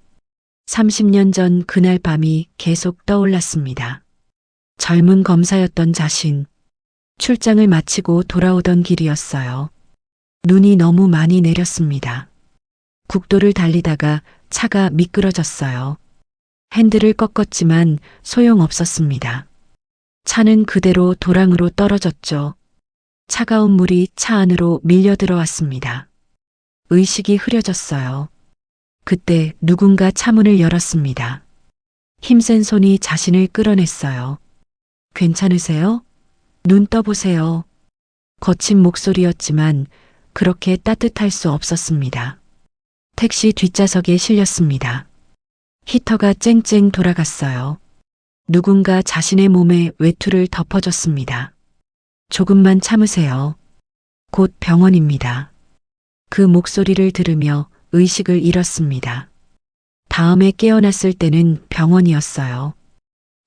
30년 전 그날 밤이 계속 떠올랐습니다. 젊은 검사였던 자신, 출장을 마치고 돌아오던 길이었어요. 눈이 너무 많이 내렸습니다. 국도를 달리다가 차가 미끄러졌어요. 핸들을 꺾었지만 소용없었습니다. 차는 그대로 도랑으로 떨어졌죠. 차가운 물이 차 안으로 밀려 들어왔습니다. 의식이 흐려졌어요. 그때 누군가 차문을 열었습니다. 힘센 손이 자신을 끌어냈어요. 괜찮으세요? 눈 떠보세요. 거친 목소리였지만 그렇게 따뜻할 수 없었습니다. 택시 뒷좌석에 실렸습니다. 히터가 쨍쨍 돌아갔어요. 누군가 자신의 몸에 외투를 덮어줬습니다. 조금만 참으세요. 곧 병원입니다. 그 목소리를 들으며 의식을 잃었습니다. 다음에 깨어났을 때는 병원이었어요.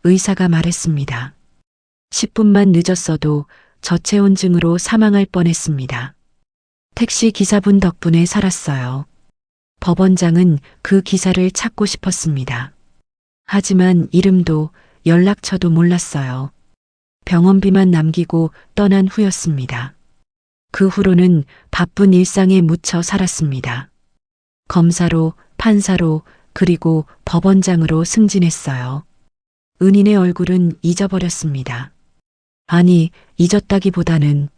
의사가 말했습니다. 10분만 늦었어도 저체온증으로 사망할 뻔했습니다. 택시 기사분 덕분에 살았어요. 법원장은 그 기사를 찾고 싶었습니다. 하지만 이름도 연락처도 몰랐어요. 병원비만 남기고 떠난 후였습니다. 그 후로는 바쁜 일상에 묻혀 살았습니다. 검사로, 판사로, 그리고 법원장으로 승진했어요. 은인의 얼굴은 잊어버렸습니다. 아니, 잊었다기보다는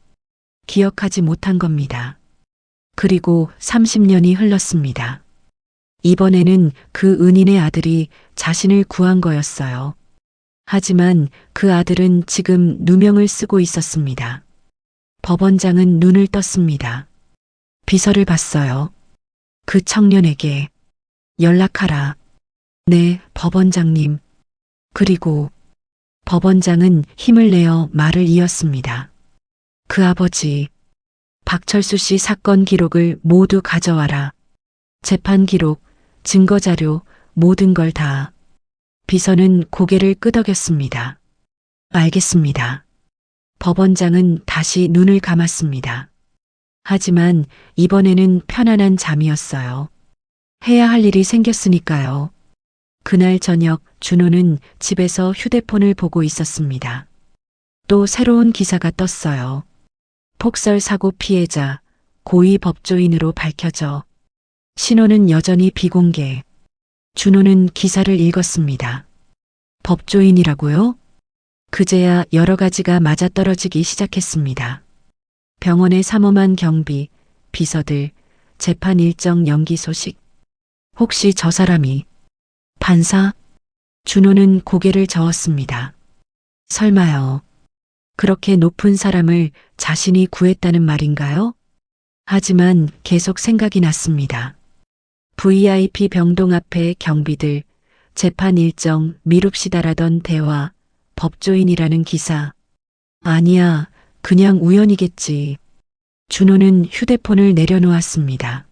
기억하지 못한 겁니다. 그리고 30년이 흘렀습니다. 이번에는 그 은인의 아들이 자신을 구한 거였어요. 하지만 그 아들은 지금 누명을 쓰고 있었습니다. 법원장은 눈을 떴습니다. 비서를 봤어요. 그 청년에게 연락하라. 네, 법원장님. 그리고 법원장은 힘을 내어 말을 이었습니다. 그 아버지, 박철수 씨 사건 기록을 모두 가져와라. 재판 기록, 증거 자료, 모든 걸 다. 비서는 고개를 끄덕였습니다. 알겠습니다. 법원장은 다시 눈을 감았습니다. 하지만 이번에는 편안한 잠이었어요. 해야 할 일이 생겼으니까요. 그날 저녁 준호는 집에서 휴대폰을 보고 있었습니다. 또 새로운 기사가 떴어요. 폭설 사고 피해자, 고위 법조인으로 밝혀져. 신원은 여전히 비공개. 준호는 기사를 읽었습니다. 법조인이라고요? 그제야 여러 가지가 맞아떨어지기 시작했습니다. 병원의 삼엄한 경비, 비서들, 재판 일정 연기 소식. 혹시 저 사람이 판사? 준호는 고개를 저었습니다. 설마요. 그렇게 높은 사람을 자신이 구했다는 말인가요? 하지만 계속 생각이 났습니다. VIP 병동 앞의 경비들, 재판 일정 미룹시다라던 대화, 법조인이라는 기사. 아니야, 그냥 우연이겠지. 준호는 휴대폰을 내려놓았습니다.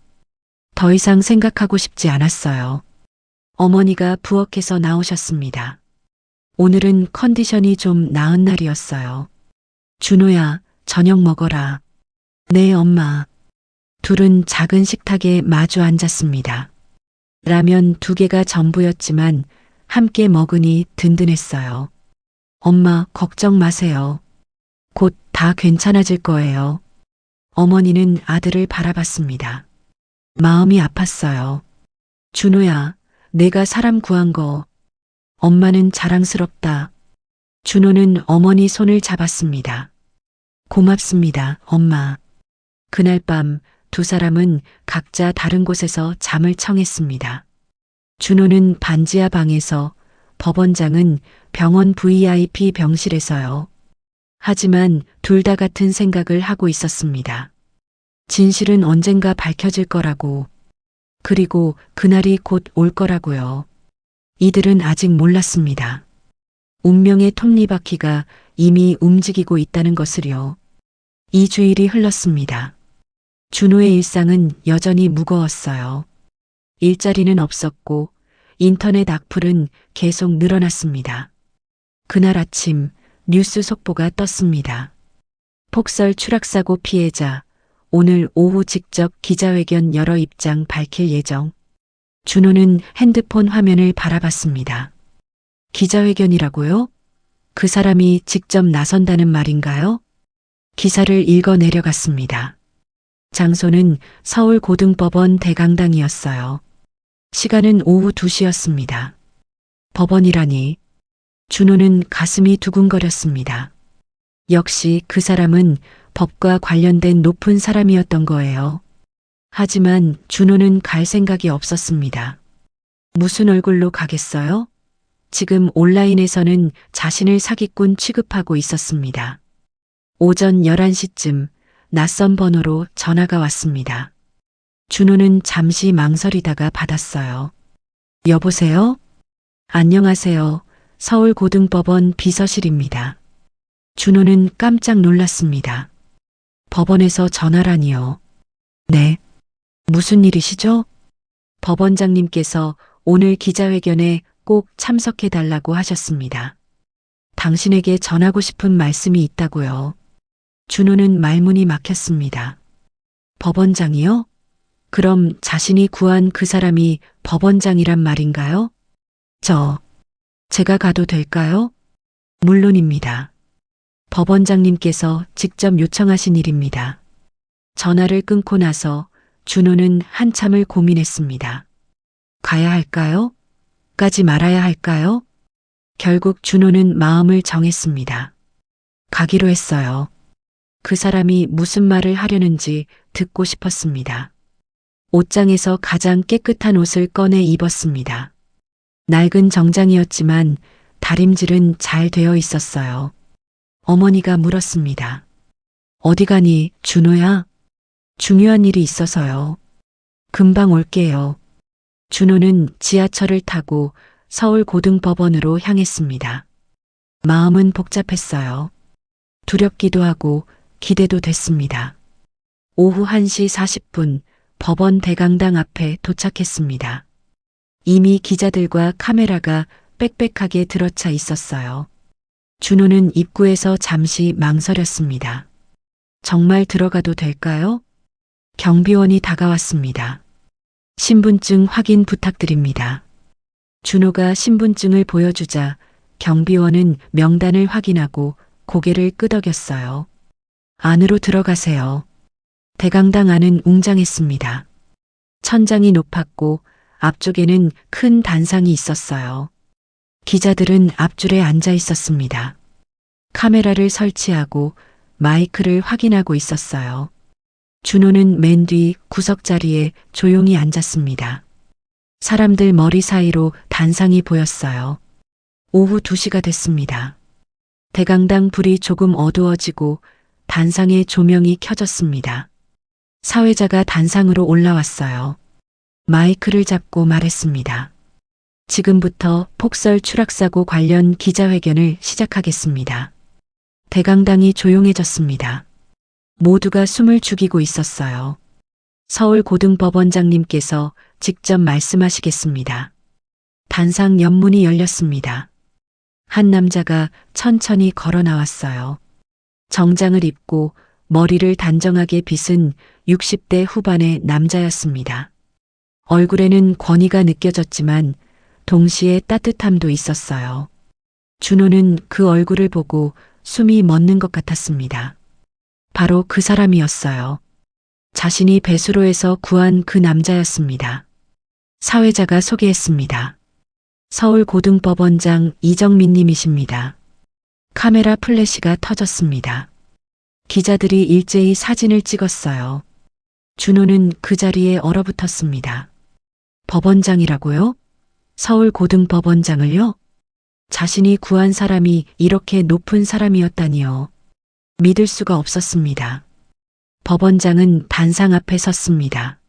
더 이상 생각하고 싶지 않았어요. 어머니가 부엌에서 나오셨습니다. 오늘은 컨디션이 좀 나은 날이었어요. 준호야, 저녁 먹어라. 네, 엄마. 둘은 작은 식탁에 마주 앉았습니다. 라면 2개가 전부였지만 함께 먹으니 든든했어요. 엄마, 걱정 마세요. 곧 다 괜찮아질 거예요. 어머니는 아들을 바라봤습니다. 마음이 아팠어요. 준호야, 내가 사람 구한 거. 엄마는 자랑스럽다. 준호는 어머니 손을 잡았습니다. 고맙습니다, 엄마. 그날 밤 2사람은 각자 다른 곳에서 잠을 청했습니다. 준호는 반지하 방에서, 법원장은 병원 VIP 병실에서요. 하지만 둘 다 같은 생각을 하고 있었습니다. 진실은 언젠가 밝혀질 거라고, 그리고 그날이 곧 올 거라고요. 이들은 아직 몰랐습니다. 운명의 톱니바퀴가 이미 움직이고 있다는 것을요. 2주일이 흘렀습니다. 준호의 일상은 여전히 무거웠어요. 일자리는 없었고 인터넷 악플은 계속 늘어났습니다. 그날 아침 뉴스 속보가 떴습니다. 폭설 추락사고 피해자, 오늘 오후 직접 기자회견 열어 입장 밝힐 예정. 준호는 핸드폰 화면을 바라봤습니다. 기자회견이라고요? 그 사람이 직접 나선다는 말인가요? 기사를 읽어 내려갔습니다. 장소는 서울고등법원 대강당이었어요. 시간은 오후 2시였습니다. 법원이라니. 준호는 가슴이 두근거렸습니다. 역시 그 사람은 법과 관련된 높은 사람이었던 거예요. 하지만 준호는 갈 생각이 없었습니다. 무슨 얼굴로 가겠어요? 지금 온라인에서는 자신을 사기꾼 취급하고 있었습니다. 오전 11시쯤 낯선 번호로 전화가 왔습니다. 준호는 잠시 망설이다가 받았어요. 여보세요? 안녕하세요. 서울고등법원 비서실입니다. 준호는 깜짝 놀랐습니다. 법원에서 전화라니요. 네. 무슨 일이시죠? 법원장님께서 오늘 기자회견에 꼭 참석해달라고 하셨습니다. 당신에게 전하고 싶은 말씀이 있다고요. 준호는 말문이 막혔습니다. 법원장이요? 그럼 자신이 구한 그 사람이 법원장이란 말인가요? 제가 가도 될까요? 물론입니다. 법원장님께서 직접 요청하신 일입니다. 전화를 끊고 나서 준호는 한참을 고민했습니다. 가야 할까요? 까지 말아야 할까요? 결국 준호는 마음을 정했습니다. 가기로 했어요. 그 사람이 무슨 말을 하려는지 듣고 싶었습니다. 옷장에서 가장 깨끗한 옷을 꺼내 입었습니다. 낡은 정장이었지만 다림질은 잘 되어 있었어요. 어머니가 물었습니다. 어디 가니, 준호야? 중요한 일이 있어서요. 금방 올게요. 준호는 지하철을 타고 서울고등법원으로 향했습니다. 마음은 복잡했어요. 두렵기도 하고 기대도 됐습니다. 오후 1시 40분 법원 대강당 앞에 도착했습니다. 이미 기자들과 카메라가 빽빽하게 들어차 있었어요. 준호는 입구에서 잠시 망설였습니다. 정말 들어가도 될까요? 경비원이 다가왔습니다. 신분증 확인 부탁드립니다. 준호가 신분증을 보여주자 경비원은 명단을 확인하고 고개를 끄덕였어요. 안으로 들어가세요. 대강당 안은 웅장했습니다. 천장이 높았고 앞쪽에는 큰 단상이 있었어요. 기자들은 앞줄에 앉아 있었습니다. 카메라를 설치하고 마이크를 확인하고 있었어요. 준호는 맨 뒤 구석 자리에 조용히 앉았습니다. 사람들 머리 사이로 단상이 보였어요. 오후 2시가 됐습니다. 대강당 불이 조금 어두워지고 단상의 조명이 켜졌습니다. 사회자가 단상으로 올라왔어요. 마이크를 잡고 말했습니다. 지금부터 폭설 추락사고 관련 기자회견을 시작하겠습니다. 대강당이 조용해졌습니다. 모두가 숨을 죽이고 있었어요. 서울고등법원장님께서 직접 말씀하시겠습니다. 단상 연문이 열렸습니다. 한 남자가 천천히 걸어 나왔어요. 정장을 입고 머리를 단정하게 빗은 60대 후반의 남자였습니다. 얼굴에는 권위가 느껴졌지만 동시에 따뜻함도 있었어요. 준호는 그 얼굴을 보고 숨이 멎는 것 같았습니다. 바로 그 사람이었어요. 자신이 배수로에서 구한 그 남자였습니다. 사회자가 소개했습니다. 서울고등법원장 이정민 님이십니다. 카메라 플래시가 터졌습니다. 기자들이 일제히 사진을 찍었어요. 준호는 그 자리에 얼어붙었습니다. 법원장이라고요? 서울고등법원장을요? 자신이 구한 사람이 이렇게 높은 사람이었다니요. 믿을 수가 없었습니다. 법원장은 단상 앞에 섰습니다.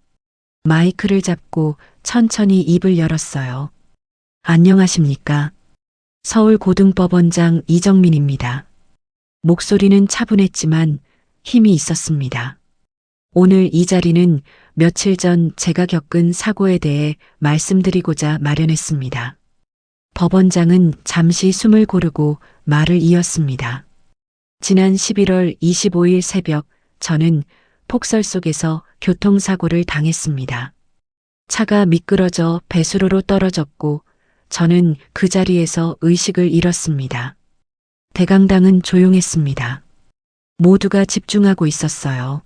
마이크를 잡고 천천히 입을 열었어요. 안녕하십니까? 서울고등법원장 이정민입니다. 목소리는 차분했지만 힘이 있었습니다. 오늘 이 자리는 며칠 전 제가 겪은 사고에 대해 말씀드리고자 마련했습니다. 법원장은 잠시 숨을 고르고 말을 이었습니다. 지난 11월 25일 새벽 저는 폭설 속에서 교통사고를 당했습니다. 차가 미끄러져 배수로로 떨어졌고 저는 그 자리에서 의식을 잃었습니다. 대강당은 조용했습니다. 모두가 집중하고 있었어요.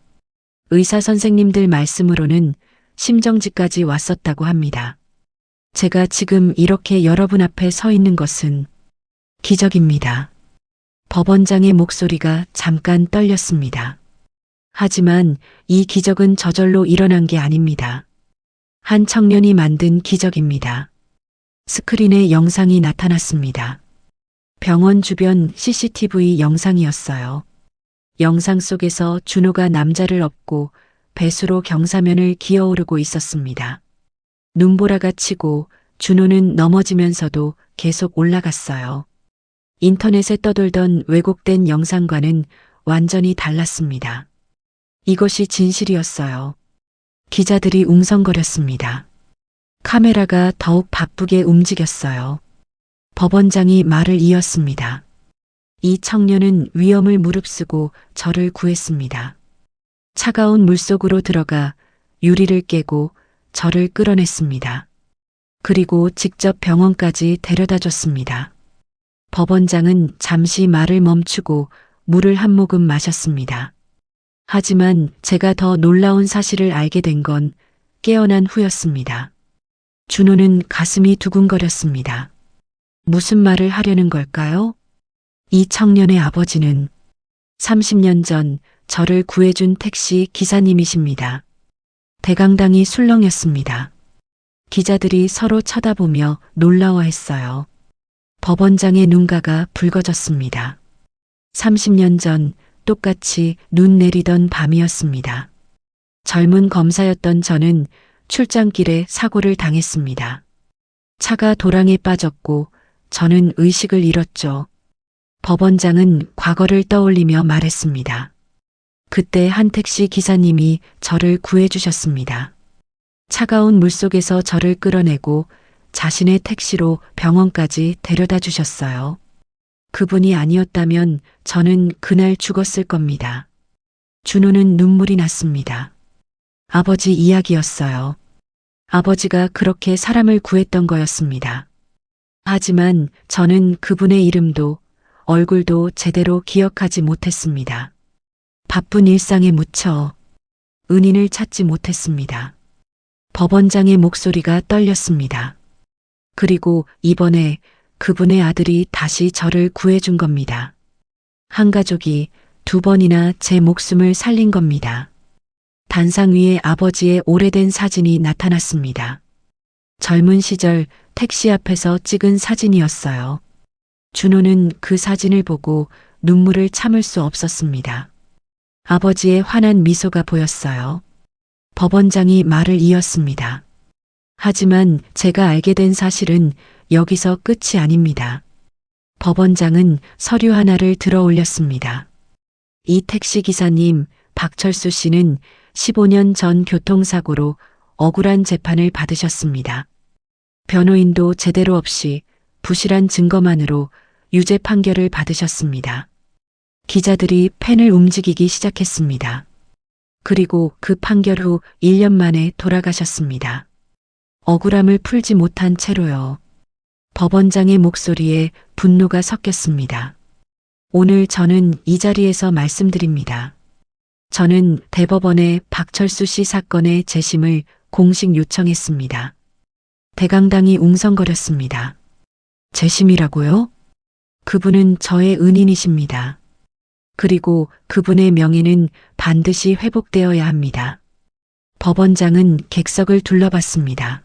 의사 선생님들 말씀으로는 심정지까지 왔었다고 합니다. 제가 지금 이렇게 여러분 앞에 서 있는 것은 기적입니다. 법원장의 목소리가 잠깐 떨렸습니다. 하지만 이 기적은 저절로 일어난 게 아닙니다. 한 청년이 만든 기적입니다. 스크린에 영상이 나타났습니다. 병원 주변 CCTV 영상이었어요. 영상 속에서 준호가 남자를 업고 배수로 경사면을 기어오르고 있었습니다. 눈보라가 치고 준호는 넘어지면서도 계속 올라갔어요. 인터넷에 떠돌던 왜곡된 영상과는 완전히 달랐습니다. 이것이 진실이었어요. 기자들이 웅성거렸습니다. 카메라가 더욱 바쁘게 움직였어요. 법원장이 말을 이었습니다. 이 청년은 위험을 무릅쓰고 저를 구했습니다. 차가운 물속으로 들어가 유리를 깨고 저를 끌어냈습니다. 그리고 직접 병원까지 데려다 줬습니다. 법원장은 잠시 말을 멈추고 물을 한 모금 마셨습니다. 하지만 제가 더 놀라운 사실을 알게 된 건 깨어난 후였습니다. 준호는 가슴이 두근거렸습니다. 무슨 말을 하려는 걸까요? 이 청년의 아버지는 30년 전 저를 구해준 택시 기사님이십니다. 대강당이 술렁였습니다. 기자들이 서로 쳐다보며 놀라워했어요. 법원장의 눈가가 붉어졌습니다. 30년 전 똑같이 눈 내리던 밤이었습니다. 젊은 검사였던 저는 출장길에 사고를 당했습니다. 차가 도랑에 빠졌고 저는 의식을 잃었죠. 법원장은 과거를 떠올리며 말했습니다. 그때 한 택시 기사님이 저를 구해주셨습니다. 차가운 물속에서 저를 끌어내고 자신의 택시로 병원까지 데려다 주셨어요. 그분이 아니었다면 저는 그날 죽었을 겁니다. 준호는 눈물이 났습니다. 아버지 이야기였어요. 아버지가 그렇게 사람을 구했던 거였습니다. 하지만 저는 그분의 이름도 얼굴도 제대로 기억하지 못했습니다. 바쁜 일상에 묻혀 은인을 찾지 못했습니다. 법원장의 목소리가 떨렸습니다. 그리고 이번에 그분의 아들이 다시 저를 구해준 겁니다. 한 가족이 2번이나 제 목숨을 살린 겁니다. 단상 위에 아버지의 오래된 사진이 나타났습니다. 젊은 시절 택시 앞에서 찍은 사진이었어요. 준호는 그 사진을 보고 눈물을 참을 수 없었습니다. 아버지의 환한 미소가 보였어요. 법원장이 말을 이었습니다. 하지만 제가 알게 된 사실은 여기서 끝이 아닙니다. 법원장은 서류 하나를 들어 올렸습니다. 이 택시 기사님, 박철수 씨는 15년 전 교통사고로 억울한 재판을 받으셨습니다. 변호인도 제대로 없이 부실한 증거만으로 유죄 판결을 받으셨습니다. 기자들이 펜을 움직이기 시작했습니다. 그리고 그 판결 후 1년 만에 돌아가셨습니다. 억울함을 풀지 못한 채로요. 법원장의 목소리에 분노가 섞였습니다. 오늘 저는 이 자리에서 말씀드립니다. 저는 대법원에 박철수 씨 사건의 재심을 공식 요청했습니다. 대강당이 웅성거렸습니다. 재심이라고요? 그분은 저의 은인이십니다. 그리고 그분의 명예는 반드시 회복되어야 합니다. 법원장은 객석을 둘러봤습니다.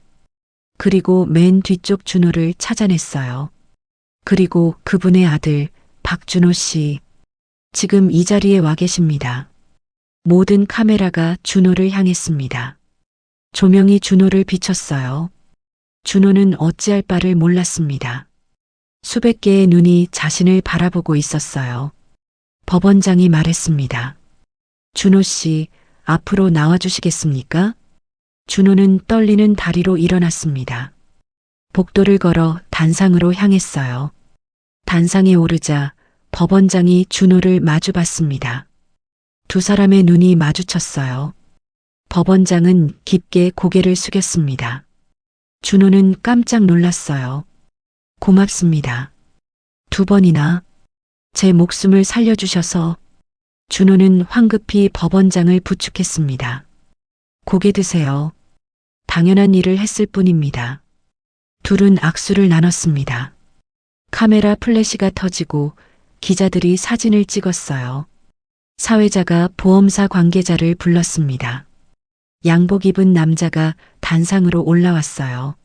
그리고 맨 뒤쪽 준호를 찾아냈어요. 그리고 그분의 아들 박준호 씨. 지금 이 자리에 와 계십니다. 모든 카메라가 준호를 향했습니다. 조명이 준호를 비췄어요. 준호는 어찌할 바를 몰랐습니다. 수백 개의 눈이 자신을 바라보고 있었어요. 법원장이 말했습니다. 준호 씨, 앞으로 나와주시겠습니까? 준호는 떨리는 다리로 일어났습니다. 복도를 걸어 단상으로 향했어요. 단상에 오르자 법원장이 준호를 마주봤습니다. 두 사람의 눈이 마주쳤어요. 법원장은 깊게 고개를 숙였습니다. 준호는 깜짝 놀랐어요. 고맙습니다. 두 번이나 제 목숨을 살려주셔서. 준호는 황급히 법원장을 부축했습니다. 고개 드세요. 당연한 일을 했을 뿐입니다. 둘은 악수를 나눴습니다. 카메라 플래시가 터지고 기자들이 사진을 찍었어요. 사회자가 보험사 관계자를 불렀습니다. 양복 입은 남자가 단상으로 올라왔어요.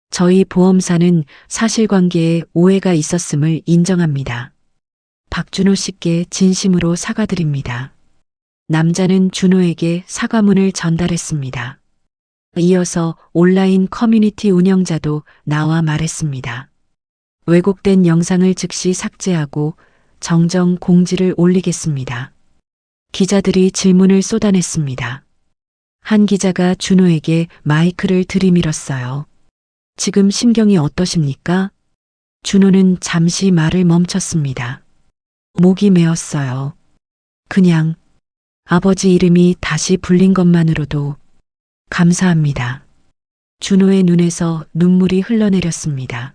저희 보험사는 사실관계에 오해가 있었음을 인정합니다. 박준호 씨께 진심으로 사과드립니다. 남자는 준호에게 사과문을 전달했습니다. 이어서 온라인 커뮤니티 운영자도 나와 말했습니다. 왜곡된 영상을 즉시 삭제하고 정정 공지를 올리겠습니다. 기자들이 질문을 쏟아냈습니다. 한 기자가 준호에게 마이크를 들이밀었어요. 지금 심경이 어떠십니까? 준호는 잠시 말을 멈췄습니다. 목이 메었어요. 그냥 아버지 이름이 다시 불린 것만으로도 감사합니다. 준호의 눈에서 눈물이 흘러내렸습니다.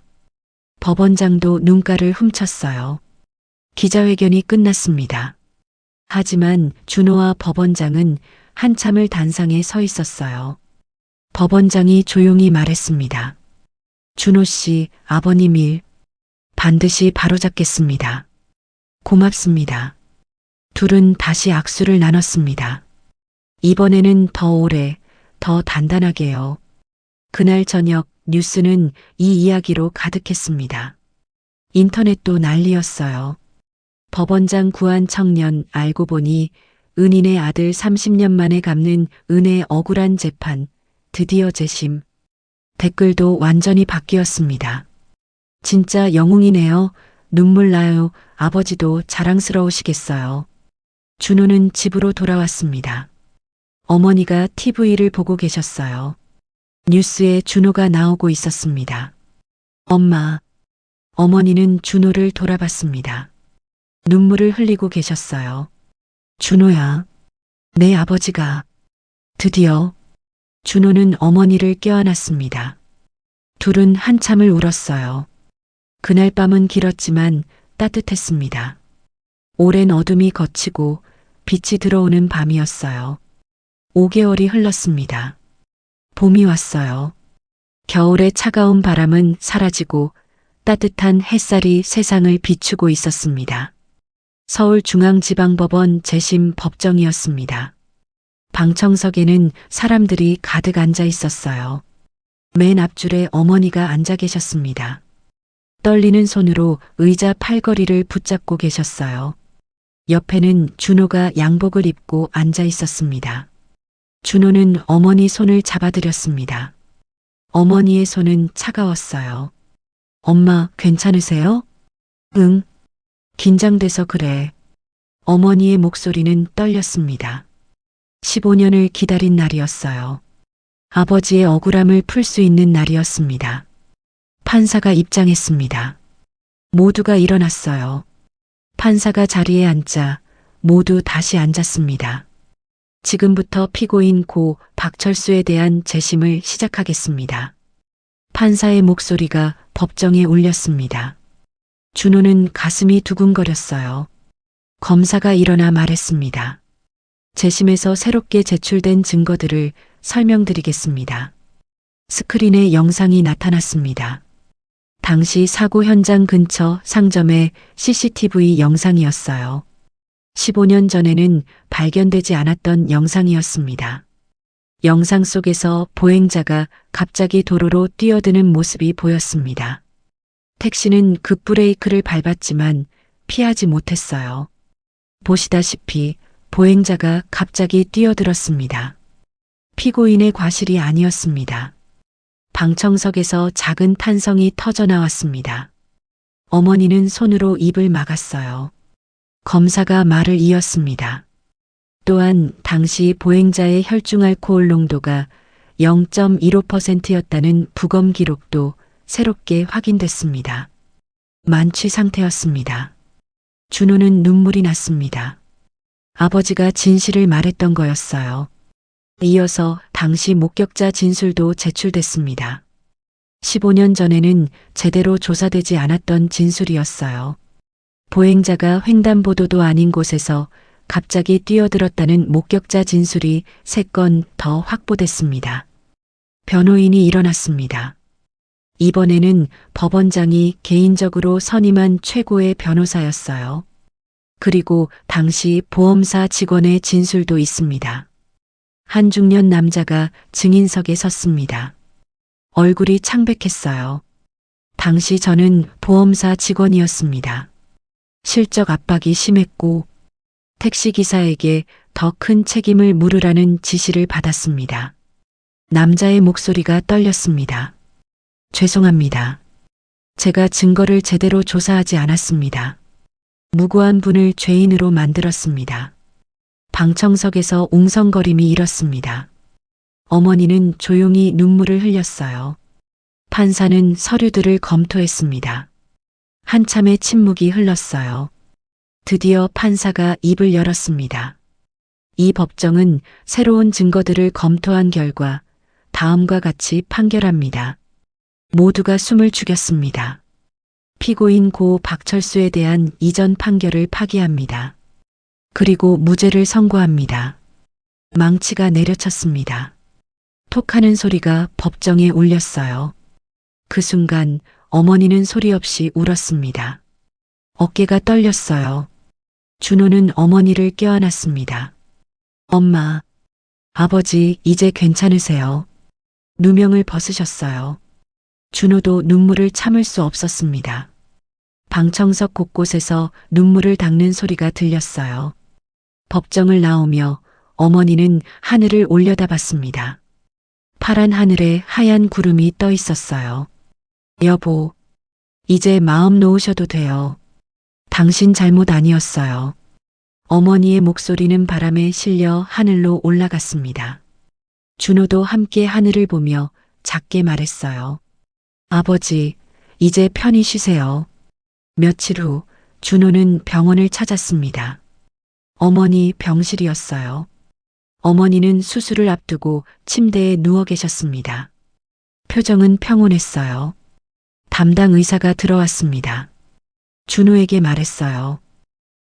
법원장도 눈가를 훔쳤어요. 기자회견이 끝났습니다. 하지만 준호와 법원장은 한참을 단상에 서 있었어요. 법원장이 조용히 말했습니다. 준호 씨, 아버님 일 반드시 바로잡겠습니다. 고맙습니다. 둘은 다시 악수를 나눴습니다. 이번에는 더 오래, 더 단단하게요. 그날 저녁 뉴스는 이 이야기로 가득했습니다. 인터넷도 난리였어요. 법원장 구한 청년 알고 보니 은인의 아들 30년 만에 갚는 은의 억울한 재판, 드디어 재심. 댓글도 완전히 바뀌었습니다. 진짜 영웅이네요. 눈물 나요. 아버지도 자랑스러우시겠어요. 준호는 집으로 돌아왔습니다. 어머니가 TV를 보고 계셨어요. 뉴스에 준호가 나오고 있었습니다. 엄마. 어머니는 준호를 돌아봤습니다. 눈물을 흘리고 계셨어요. 준호야. 내 아버지가. 드디어. 준호는 어머니를 껴안았습니다. 둘은 한참을 울었어요. 그날 밤은 길었지만 따뜻했습니다. 오랜 어둠이 걷히고 빛이 들어오는 밤이었어요. 5개월이 흘렀습니다. 봄이 왔어요. 겨울의 차가운 바람은 사라지고 따뜻한 햇살이 세상을 비추고 있었습니다. 서울중앙지방법원 재심 법정이었습니다. 방청석에는 사람들이 가득 앉아 있었어요. 맨 앞줄에 어머니가 앉아 계셨습니다. 떨리는 손으로 의자 팔걸이를 붙잡고 계셨어요. 옆에는 준호가 양복을 입고 앉아 있었습니다. 준호는 어머니 손을 잡아드렸습니다. 어머니의 손은 차가웠어요. 엄마, 괜찮으세요? 응. 긴장돼서 그래. 어머니의 목소리는 떨렸습니다. 15년을 기다린 날이었어요. 아버지의 억울함을 풀 수 있는 날이었습니다. 판사가 입장했습니다. 모두가 일어났어요. 판사가 자리에 앉자 모두 다시 앉았습니다. 지금부터 피고인 고 박철수에 대한 재심을 시작하겠습니다. 판사의 목소리가 법정에 울렸습니다. 준호는 가슴이 두근거렸어요. 검사가 일어나 말했습니다. 재심에서 새롭게 제출된 증거들을 설명드리겠습니다. 스크린에 영상이 나타났습니다. 당시 사고 현장 근처 상점의 CCTV 영상이었어요. 15년 전에는 발견되지 않았던 영상이었습니다. 영상 속에서 보행자가 갑자기 도로로 뛰어드는 모습이 보였습니다. 택시는 급브레이크를 밟았지만 피하지 못했어요. 보시다시피 보행자가 갑자기 뛰어들었습니다. 피고인의 과실이 아니었습니다. 방청석에서 작은 탄성이 터져 나왔습니다. 어머니는 손으로 입을 막았어요. 검사가 말을 이었습니다. 또한 당시 보행자의 혈중 알코올 농도가 0.15%였다는 부검 기록도 새롭게 확인됐습니다. 만취 상태였습니다. 준호는 눈물이 났습니다. 아버지가 진실을 말했던 거였어요. 이어서 당시 목격자 진술도 제출됐습니다. 15년 전에는 제대로 조사되지 않았던 진술이었어요. 보행자가 횡단보도도 아닌 곳에서 갑자기 뛰어들었다는 목격자 진술이 3건 더 확보됐습니다. 변호인이 일어났습니다. 이번에는 법원장이 개인적으로 선임한 최고의 변호사였어요. 그리고 당시 보험사 직원의 진술도 있습니다. 한 중년 남자가 증인석에 섰습니다. 얼굴이 창백했어요. 당시 저는 보험사 직원이었습니다. 실적 압박이 심했고 택시기사에게 더 큰 책임을 물으라는 지시를 받았습니다. 남자의 목소리가 떨렸습니다. 죄송합니다. 제가 증거를 제대로 조사하지 않았습니다. 무고한 분을 죄인으로 만들었습니다. 방청석에서 웅성거림이 일었습니다. 어머니는 조용히 눈물을 흘렸어요. 판사는 서류들을 검토했습니다. 한참의 침묵이 흘렀어요. 드디어 판사가 입을 열었습니다. 이 법정은 새로운 증거들을 검토한 결과 다음과 같이 판결합니다. 모두가 숨을 죽였습니다. 피고인 고 박철수에 대한 이전 판결을 파기합니다. 그리고 무죄를 선고합니다. 망치가 내려쳤습니다. 톡하는 소리가 법정에 울렸어요. 그 순간 어머니는 소리 없이 울었습니다. 어깨가 떨렸어요. 준호는 어머니를 껴안았습니다. 엄마, 아버지 이제 괜찮으세요? 누명을 벗으셨어요. 준호도 눈물을 참을 수 없었습니다. 방청석 곳곳에서 눈물을 닦는 소리가 들렸어요. 법정을 나오며 어머니는 하늘을 올려다봤습니다. 파란 하늘에 하얀 구름이 떠 있었어요. 여보, 이제 마음 놓으셔도 돼요. 당신 잘못 아니었어요. 어머니의 목소리는 바람에 실려 하늘로 올라갔습니다. 준호도 함께 하늘을 보며 작게 말했어요. 아버지, 이제 편히 쉬세요. 며칠 후 준호는 병원을 찾았습니다. 어머니 병실이었어요. 어머니는 수술을 앞두고 침대에 누워 계셨습니다. 표정은 평온했어요. 담당 의사가 들어왔습니다. 준호에게 말했어요.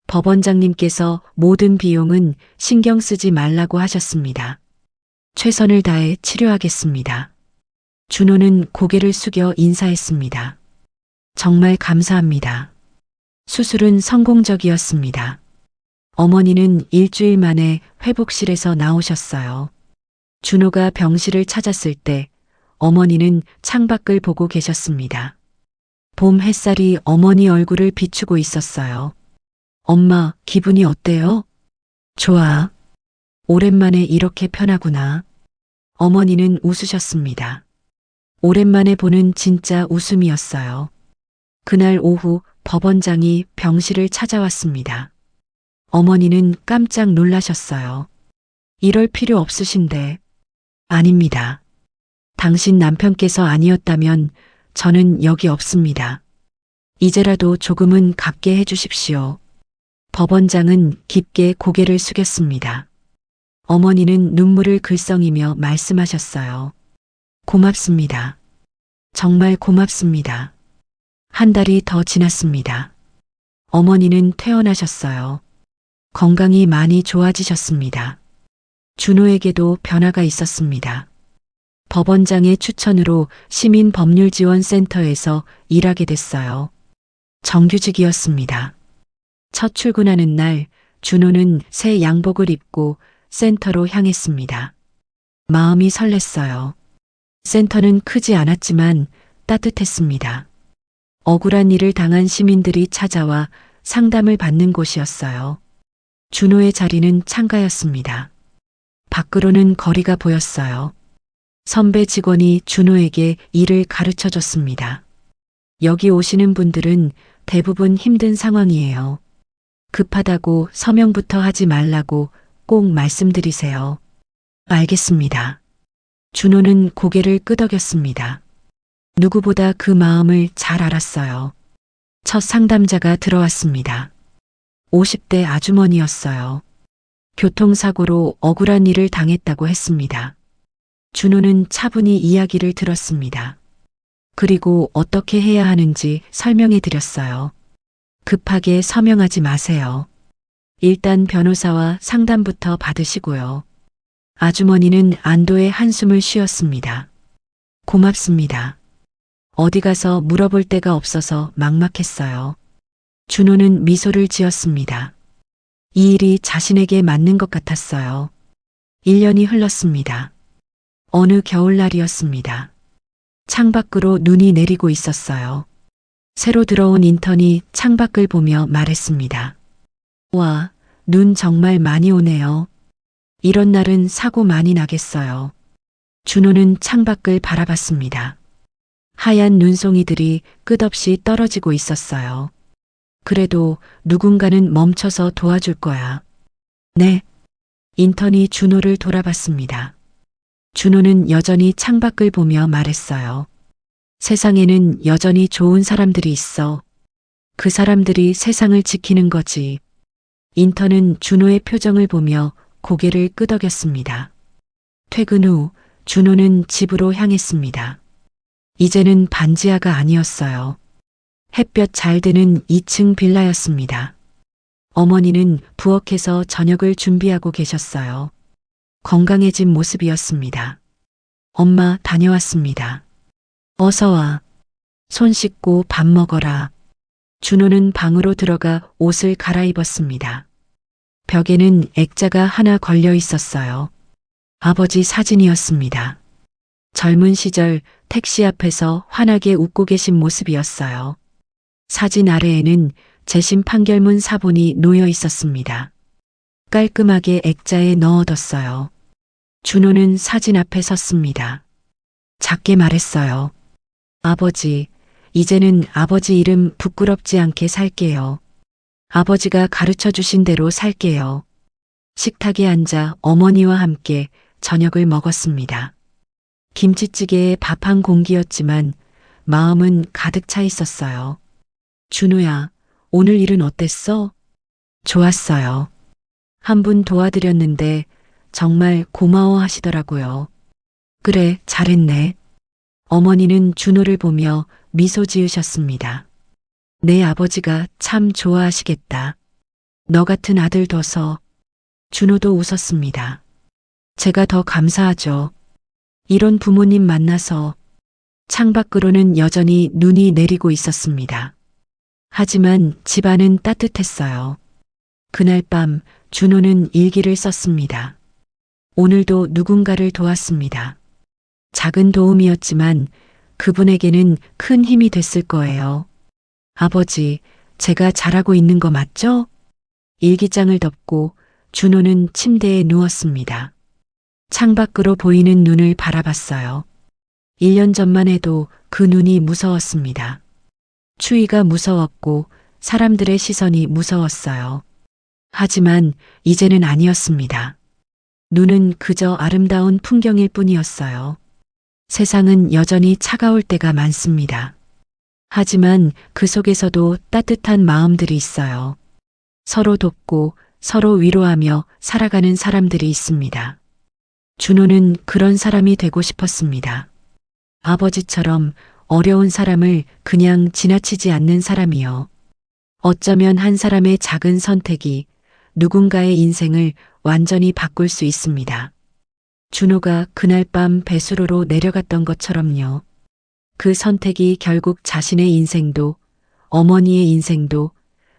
법원장님께서 모든 비용은 신경 쓰지 말라고 하셨습니다. 최선을 다해 치료하겠습니다. 준호는 고개를 숙여 인사했습니다. 정말 감사합니다. 수술은 성공적이었습니다. 어머니는 일주일 만에 회복실에서 나오셨어요. 준호가 병실을 찾았을 때 어머니는 창밖을 보고 계셨습니다. 봄 햇살이 어머니 얼굴을 비추고 있었어요. 엄마, 기분이 어때요? 좋아. 오랜만에 이렇게 편하구나. 어머니는 웃으셨습니다. 오랜만에 보는 진짜 웃음이었어요. 그날 오후 법원장이 병실을 찾아왔습니다. 어머니는 깜짝 놀라셨어요. 이럴 필요 없으신데. 아닙니다. 당신 남편께서 아니었다면 저는 여기 없습니다. 이제라도 조금은 갚게 해주십시오. 법원장은 깊게 고개를 숙였습니다. 어머니는 눈물을 글썽이며 말씀하셨어요. 고맙습니다. 정말 고맙습니다. 한 달이 더 지났습니다. 어머니는 퇴원하셨어요. 건강이 많이 좋아지셨습니다. 준호에게도 변화가 있었습니다. 법원장의 추천으로 시민법률지원센터에서 일하게 됐어요. 정규직이었습니다. 첫 출근하는 날 준호는 새 양복을 입고 센터로 향했습니다. 마음이 설렜어요. 센터는 크지 않았지만 따뜻했습니다. 억울한 일을 당한 시민들이 찾아와 상담을 받는 곳이었어요. 준호의 자리는 창가였습니다. 밖으로는 거리가 보였어요. 선배 직원이 준호에게 일을 가르쳐 줬습니다. 여기 오시는 분들은 대부분 힘든 상황이에요. 급하다고 서명부터 하지 말라고 꼭 말씀드리세요. 알겠습니다. 준호는 고개를 끄덕였습니다. 누구보다 그 마음을 잘 알았어요. 첫 상담자가 들어왔습니다. 50대 아주머니였어요. 교통사고로 억울한 일을 당했다고 했습니다. 준호는 차분히 이야기를 들었습니다. 그리고 어떻게 해야 하는지 설명해 드렸어요. 급하게 서명하지 마세요. 일단 변호사와 상담부터 받으시고요. 아주머니는 안도의 한숨을 쉬었습니다. 고맙습니다. 어디 가서 물어볼 데가 없어서 막막했어요. 준호는 미소를 지었습니다. 이 일이 자신에게 맞는 것 같았어요. 1년이 흘렀습니다. 어느 겨울날이었습니다. 창밖으로 눈이 내리고 있었어요. 새로 들어온 인턴이 창밖을 보며 말했습니다. 와, 눈 정말 많이 오네요. 이런 날은 사고 많이 나겠어요. 준호는 창밖을 바라봤습니다. 하얀 눈송이들이 끝없이 떨어지고 있었어요. 그래도 누군가는 멈춰서 도와줄 거야. 네. 인턴이 준호를 돌아봤습니다. 준호는 여전히 창밖을 보며 말했어요. 세상에는 여전히 좋은 사람들이 있어. 그 사람들이 세상을 지키는 거지. 인턴은 준호의 표정을 보며 고개를 끄덕였습니다. 퇴근 후 준호는 집으로 향했습니다. 이제는 반지하가 아니었어요. 햇볕 잘 드는 2층 빌라였습니다. 어머니는 부엌에서 저녁을 준비하고 계셨어요. 건강해진 모습이었습니다. 엄마 다녀왔습니다. 어서 와. 손 씻고 밥 먹어라. 준호는 방으로 들어가 옷을 갈아입었습니다. 벽에는 액자가 하나 걸려 있었어요. 아버지 사진이었습니다. 젊은 시절 택시 앞에서 환하게 웃고 계신 모습이었어요. 사진 아래에는 재심 판결문 사본이 놓여 있었습니다. 깔끔하게 액자에 넣어뒀어요. 준호는 사진 앞에 섰습니다. 작게 말했어요. 아버지, 이제는 아버지 이름 부끄럽지 않게 살게요. 아버지가 가르쳐 주신 대로 살게요. 식탁에 앉아 어머니와 함께 저녁을 먹었습니다. 김치찌개에 밥 한 공기였지만 마음은 가득 차 있었어요. 준호야, 오늘 일은 어땠어? 좋았어요. 한 분 도와드렸는데 정말 고마워하시더라고요. 그래, 잘했네. 어머니는 준호를 보며 미소 지으셨습니다. 내 아버지가 참 좋아하시겠다. 너 같은 아들 둬서. 준호도 웃었습니다. 제가 더 감사하죠. 이런 부모님 만나서. 창밖으로는 여전히 눈이 내리고 있었습니다. 하지만 집안은 따뜻했어요. 그날 밤 준호는 일기를 썼습니다. 오늘도 누군가를 도왔습니다. 작은 도움이었지만 그분에게는 큰 힘이 됐을 거예요. 아버지, 제가 잘하고 있는 거 맞죠? 일기장을 덮고 준호는 침대에 누웠습니다. 창밖으로 보이는 눈을 바라봤어요. 1년 전만 해도 그 눈이 무서웠습니다. 추위가 무서웠고 사람들의 시선이 무서웠어요. 하지만 이제는 아니었습니다. 눈은 그저 아름다운 풍경일 뿐이었어요. 세상은 여전히 차가울 때가 많습니다. 하지만 그 속에서도 따뜻한 마음들이 있어요. 서로 돕고 서로 위로하며 살아가는 사람들이 있습니다. 준호는 그런 사람이 되고 싶었습니다. 아버지처럼 어려운 사람을 그냥 지나치지 않는 사람이요. 어쩌면 한 사람의 작은 선택이 누군가의 인생을 완전히 바꿀 수 있습니다. 준호가 그날 밤 배수로로 내려갔던 것처럼요. 그 선택이 결국 자신의 인생도, 어머니의 인생도,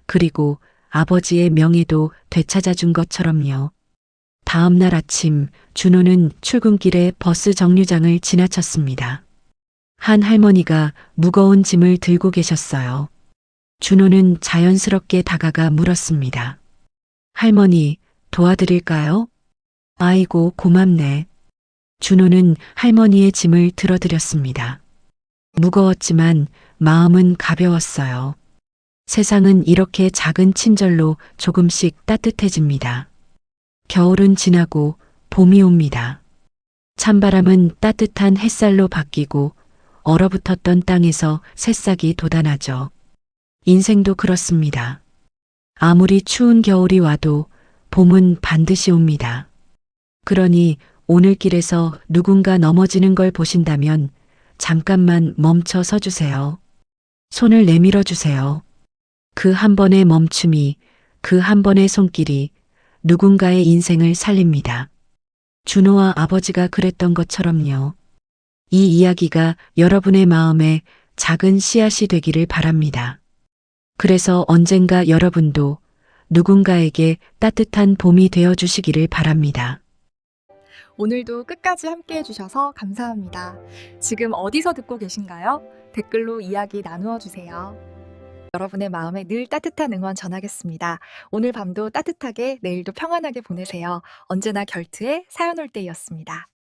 그리고 아버지의 명예도 되찾아 준 것처럼요. 다음 날 아침 준호는 출근길에 버스 정류장을 지나쳤습니다. 한 할머니가 무거운 짐을 들고 계셨어요. 준호는 자연스럽게 다가가 물었습니다. 할머니, 도와드릴까요? 아이고, 고맙네. 준호는 할머니의 짐을 들어드렸습니다. 무거웠지만 마음은 가벼웠어요. 세상은 이렇게 작은 친절로 조금씩 따뜻해집니다. 겨울은 지나고 봄이 옵니다. 찬바람은 따뜻한 햇살로 바뀌고 얼어붙었던 땅에서 새싹이 돋아나죠. 인생도 그렇습니다. 아무리 추운 겨울이 와도 봄은 반드시 옵니다. 그러니 오늘 길에서 누군가 넘어지는 걸 보신다면 잠깐만 멈춰 서 주세요. 손을 내밀어 주세요. 그 한 번의 멈춤이, 그 한 번의 손길이 누군가의 인생을 살립니다. 준호와 아버지가 그랬던 것처럼요. 이 이야기가 여러분의 마음에 작은 씨앗이 되기를 바랍니다. 그래서 언젠가 여러분도 누군가에게 따뜻한 봄이 되어 주시기를 바랍니다. 오늘도 끝까지 함께 해주셔서 감사합니다. 지금 어디서 듣고 계신가요? 댓글로 이야기 나누어 주세요. 여러분의 마음에 늘 따뜻한 응원 전하겠습니다. 오늘 밤도 따뜻하게, 내일도 평안하게 보내세요. 언제나 결투의 사연 올 때였습니다.